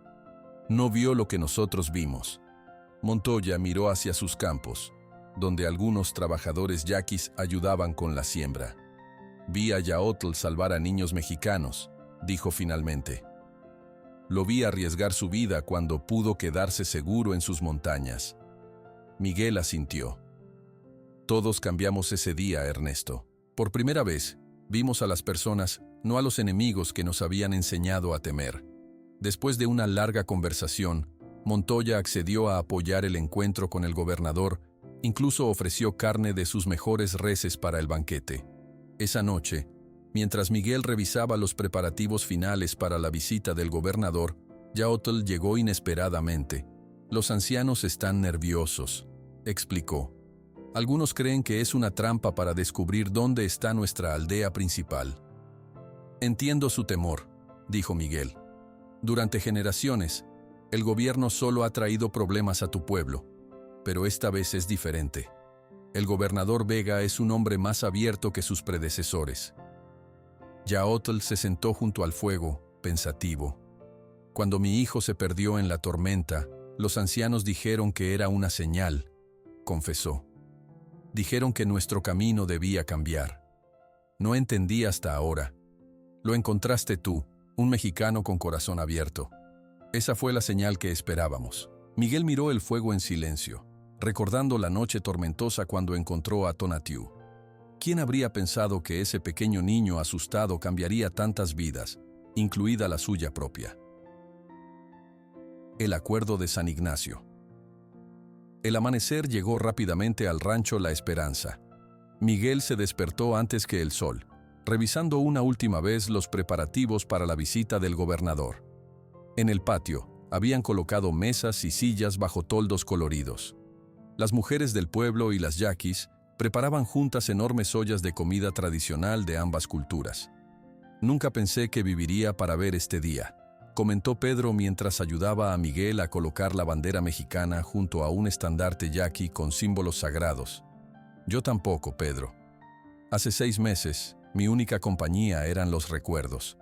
«No vio lo que nosotros vimos». Montoya miró hacia sus campos, donde algunos trabajadores yaquis ayudaban con la siembra. «Vi a Yaotl salvar a niños mexicanos», dijo finalmente. «Lo vi arriesgar su vida cuando pudo quedarse seguro en sus montañas». Miguel asintió. «Todos cambiamos ese día, Ernesto. Por primera vez, vimos a las personas, no a los enemigos que nos habían enseñado a temer». Después de una larga conversación, Montoya accedió a apoyar el encuentro con el gobernador, incluso ofreció carne de sus mejores reses para el banquete. Esa noche, mientras Miguel revisaba los preparativos finales para la visita del gobernador, Yaotl llegó inesperadamente. «Los ancianos están nerviosos», explicó. «Algunos creen que es una trampa para descubrir dónde está nuestra aldea principal». «Entiendo su temor», dijo Miguel. «Durante generaciones, el gobierno solo ha traído problemas a tu pueblo, pero esta vez es diferente. El gobernador Vega es un hombre más abierto que sus predecesores». Yaotl se sentó junto al fuego, pensativo. «Cuando mi hijo se perdió en la tormenta, los ancianos dijeron que era una señal», confesó. «Dijeron que nuestro camino debía cambiar. No entendí hasta ahora. Lo encontraste tú, un mexicano con corazón abierto. Esa fue la señal que esperábamos». Miguel miró el fuego en silencio, recordando la noche tormentosa cuando encontró a Tonatiuh. ¿Quién habría pensado que ese pequeño niño asustado cambiaría tantas vidas, incluida la suya propia? El acuerdo de San Ignacio. El amanecer llegó rápidamente al rancho La Esperanza. Miguel se despertó antes que el sol, revisando una última vez los preparativos para la visita del gobernador. En el patio, habían colocado mesas y sillas bajo toldos coloridos. Las mujeres del pueblo y las yaquis preparaban juntas enormes ollas de comida tradicional de ambas culturas. «Nunca pensé que viviría para ver este día», comentó Pedro mientras ayudaba a Miguel a colocar la bandera mexicana junto a un estandarte yaqui con símbolos sagrados. «Yo tampoco, Pedro. Hace 6 meses, mi única compañía eran los recuerdos».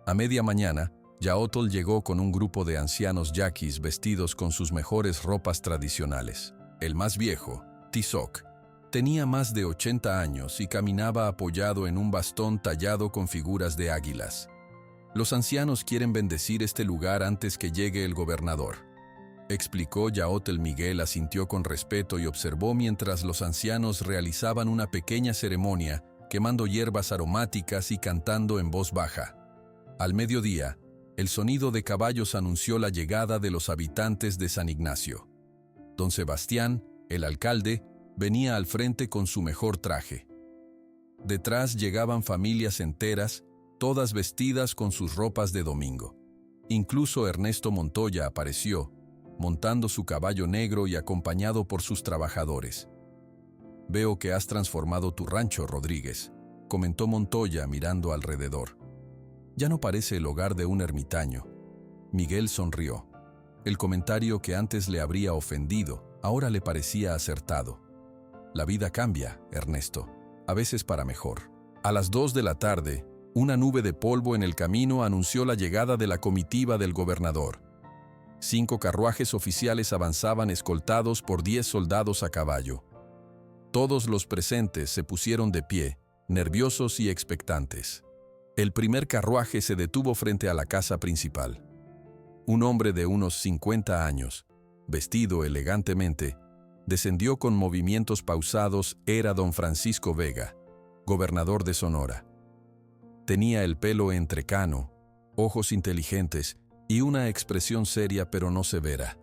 A media mañana, Yaotl llegó con un grupo de ancianos yaquis vestidos con sus mejores ropas tradicionales. El más viejo, Tizoc, tenía más de 80 años y caminaba apoyado en un bastón tallado con figuras de águilas. «Los ancianos quieren bendecir este lugar antes que llegue el gobernador», explicó Yaotl. Miguel asintió con respeto y observó mientras los ancianos realizaban una pequeña ceremonia, quemando hierbas aromáticas y cantando en voz baja. Al mediodía, el sonido de caballos anunció la llegada de los habitantes de San Ignacio. Don Sebastián, el alcalde, venía al frente con su mejor traje. Detrás llegaban familias enteras, todas vestidas con sus ropas de domingo. Incluso Ernesto Montoya apareció, montando su caballo negro y acompañado por sus trabajadores. «Veo que has transformado tu rancho, Rodríguez», comentó Montoya mirando alrededor. «Ya no parece el hogar de un ermitaño». Miguel sonrió. El comentario que antes le habría ofendido, ahora le parecía acertado. «La vida cambia, Ernesto, a veces para mejor». A las 2 de la tarde, una nube de polvo en el camino anunció la llegada de la comitiva del gobernador. 5 carruajes oficiales avanzaban escoltados por 10 soldados a caballo. Todos los presentes se pusieron de pie, nerviosos y expectantes. El primer carruaje se detuvo frente a la casa principal. Un hombre de unos 50 años, vestido elegantemente, descendió con movimientos pausados. Era don Francisco Vega, gobernador de Sonora. Tenía el pelo entrecano, ojos inteligentes y una expresión seria pero no severa.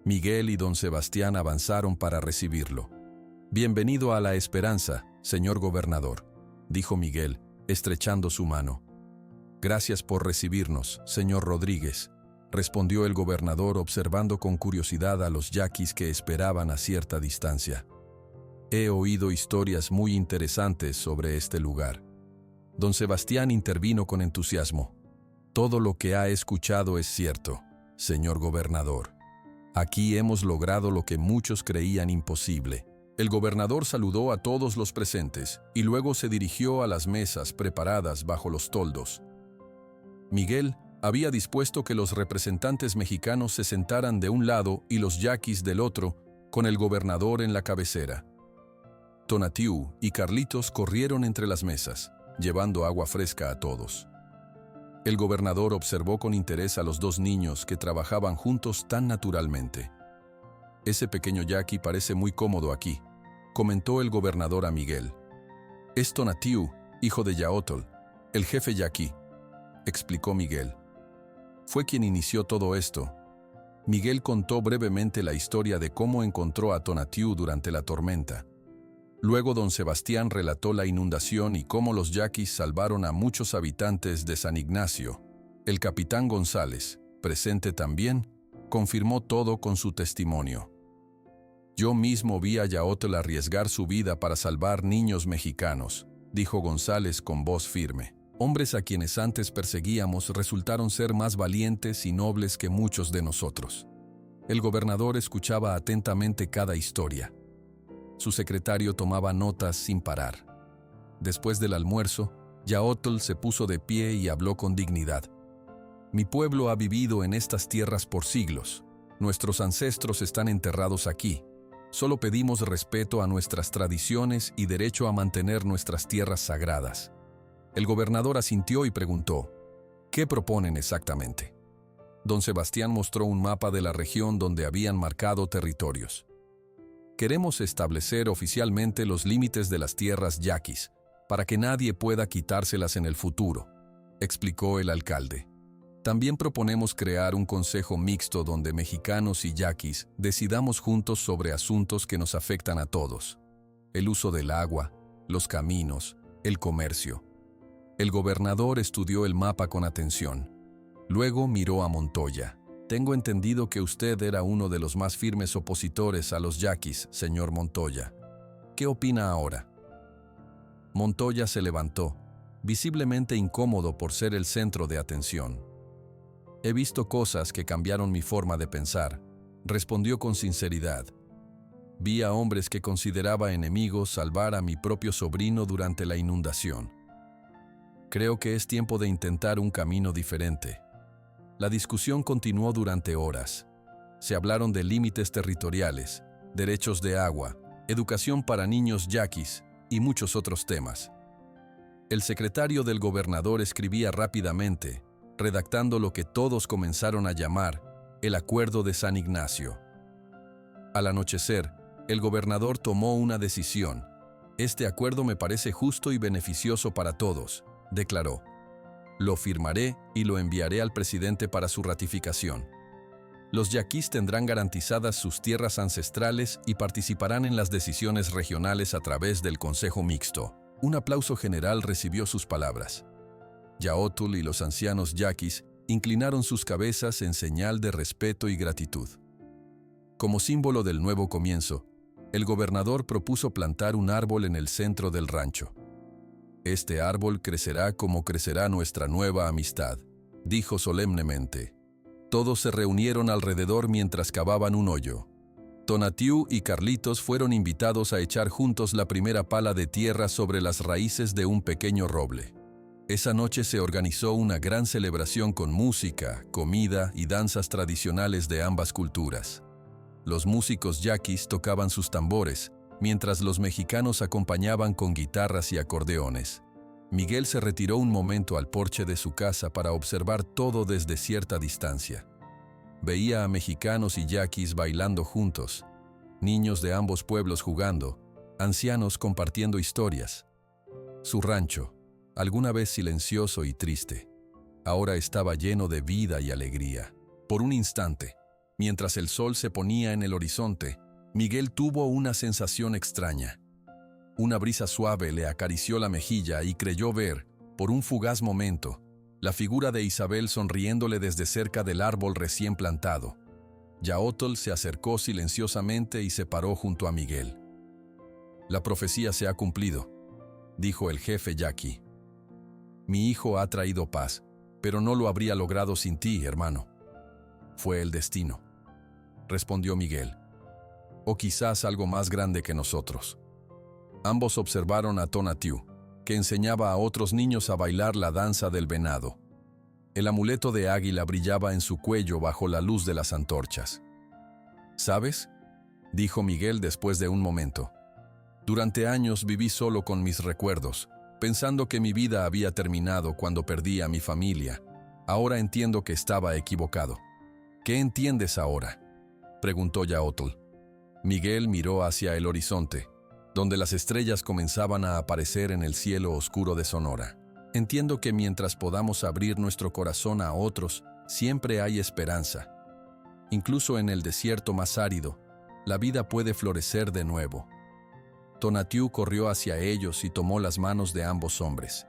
Miguel y don Sebastián avanzaron para recibirlo. «Bienvenido a La Esperanza, señor gobernador», dijo Miguel, estrechando su mano. «Gracias por recibirnos, señor Rodríguez», respondió el gobernador observando con curiosidad a los yaquis que esperaban a cierta distancia. «He oído historias muy interesantes sobre este lugar». Don Sebastián intervino con entusiasmo. «Todo lo que ha escuchado es cierto, señor gobernador. Aquí hemos logrado lo que muchos creían imposible». El gobernador saludó a todos los presentes y luego se dirigió a las mesas preparadas bajo los toldos. Miguel había dispuesto que los representantes mexicanos se sentaran de un lado y los yaquis del otro, con el gobernador en la cabecera. Tonatiuh y Carlitos corrieron entre las mesas, llevando agua fresca a todos. El gobernador observó con interés a los 2 niños que trabajaban juntos tan naturalmente. «Ese pequeño yaqui parece muy cómodo aquí», comentó el gobernador a Miguel. «Es Tonatiuh, hijo de Yaotl, el jefe yaqui», explicó Miguel. «Fue quien inició todo esto». Miguel contó brevemente la historia de cómo encontró a Tonatiuh durante la tormenta. Luego don Sebastián relató la inundación y cómo los yaquis salvaron a muchos habitantes de San Ignacio. El capitán González, presente también, confirmó todo con su testimonio. «Yo mismo vi a Yaotl arriesgar su vida para salvar niños mexicanos», dijo González con voz firme. «Hombres a quienes antes perseguíamos resultaron ser más valientes y nobles que muchos de nosotros». El gobernador escuchaba atentamente cada historia. Su secretario tomaba notas sin parar. Después del almuerzo, Yaotl se puso de pie y habló con dignidad. «Mi pueblo ha vivido en estas tierras por siglos. Nuestros ancestros están enterrados aquí. Solo pedimos respeto a nuestras tradiciones y derecho a mantener nuestras tierras sagradas». El gobernador asintió y preguntó, «¿Qué proponen exactamente?». Don Sebastián mostró un mapa de la región donde habían marcado territorios. «Queremos establecer oficialmente los límites de las tierras yaquis, para que nadie pueda quitárselas en el futuro», explicó el alcalde. «También proponemos crear un consejo mixto donde mexicanos y yaquis decidamos juntos sobre asuntos que nos afectan a todos. El uso del agua, los caminos, el comercio». El gobernador estudió el mapa con atención. Luego miró a Montoya. «Tengo entendido que usted era uno de los más firmes opositores a los yaquis, señor Montoya. ¿Qué opina ahora?». Montoya se levantó, visiblemente incómodo por ser el centro de atención. «He visto cosas que cambiaron mi forma de pensar», respondió con sinceridad. «Vi a hombres que consideraba enemigos salvar a mi propio sobrino durante la inundación. Creo que es tiempo de intentar un camino diferente». La discusión continuó durante horas. Se hablaron de límites territoriales, derechos de agua, educación para niños yaquis y muchos otros temas. El secretario del gobernador escribía rápidamente, redactando lo que todos comenzaron a llamar el Acuerdo de San Ignacio. Al anochecer, el gobernador tomó una decisión. «Este acuerdo me parece justo y beneficioso para todos», declaró. «Lo firmaré y lo enviaré al presidente para su ratificación. Los yaquis tendrán garantizadas sus tierras ancestrales y participarán en las decisiones regionales a través del Consejo Mixto». Un aplauso general recibió sus palabras. Yaotl y los ancianos yaquis inclinaron sus cabezas en señal de respeto y gratitud. Como símbolo del nuevo comienzo, el gobernador propuso plantar un árbol en el centro del rancho. «Este árbol crecerá como crecerá nuestra nueva amistad», dijo solemnemente. Todos se reunieron alrededor mientras cavaban un hoyo. Tonatiuh y Carlitos fueron invitados a echar juntos la primera pala de tierra sobre las raíces de un pequeño roble. Esa noche se organizó una gran celebración con música, comida y danzas tradicionales de ambas culturas. Los músicos yaquis tocaban sus tambores, mientras los mexicanos acompañaban con guitarras y acordeones. Miguel se retiró un momento al porche de su casa para observar todo desde cierta distancia. Veía a mexicanos y yaquis bailando juntos, niños de ambos pueblos jugando, ancianos compartiendo historias. Su rancho, alguna vez silencioso y triste, ahora estaba lleno de vida y alegría. Por un instante, mientras el sol se ponía en el horizonte, Miguel tuvo una sensación extraña. Una brisa suave le acarició la mejilla y creyó ver, por un fugaz momento, la figura de Isabel sonriéndole desde cerca del árbol recién plantado. Yaotl se acercó silenciosamente y se paró junto a Miguel. «La profecía se ha cumplido», dijo el jefe yaqui. «Mi hijo ha traído paz, pero no lo habría logrado sin ti, hermano». «Fue el destino», respondió Miguel. «O quizás algo más grande que nosotros». Ambos observaron a Tonatiuh, que enseñaba a otros niños a bailar la danza del venado. El amuleto de águila brillaba en su cuello bajo la luz de las antorchas. «¿Sabes?», dijo Miguel después de un momento. «Durante años viví solo con mis recuerdos, pensando que mi vida había terminado cuando perdí a mi familia. Ahora entiendo que estaba equivocado». «¿Qué entiendes ahora?», preguntó Yaotl. Miguel miró hacia el horizonte, donde las estrellas comenzaban a aparecer en el cielo oscuro de Sonora. «Entiendo que mientras podamos abrir nuestro corazón a otros, siempre hay esperanza. Incluso en el desierto más árido, la vida puede florecer de nuevo». Tonatiuh corrió hacia ellos y tomó las manos de ambos hombres.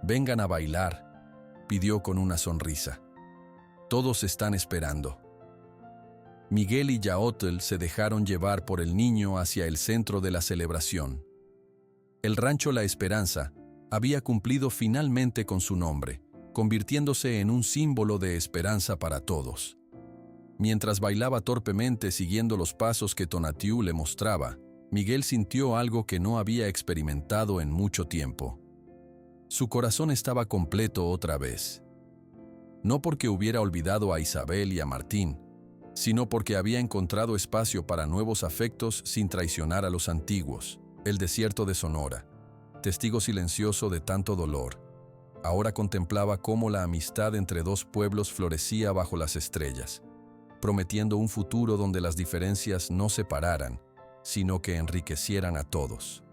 «Vengan a bailar», pidió con una sonrisa. «Todos están esperando». Miguel y Yaotl se dejaron llevar por el niño hacia el centro de la celebración. El rancho La Esperanza había cumplido finalmente con su nombre, convirtiéndose en un símbolo de esperanza para todos. Mientras bailaba torpemente siguiendo los pasos que Tonatiuh le mostraba, Miguel sintió algo que no había experimentado en mucho tiempo. Su corazón estaba completo otra vez. No porque hubiera olvidado a Isabel y a Martín, sino porque había encontrado espacio para nuevos afectos sin traicionar a los antiguos. El desierto de Sonora, testigo silencioso de tanto dolor, ahora contemplaba cómo la amistad entre dos pueblos florecía bajo las estrellas, prometiendo un futuro donde las diferencias no separaran, sino que enriquecieran a todos.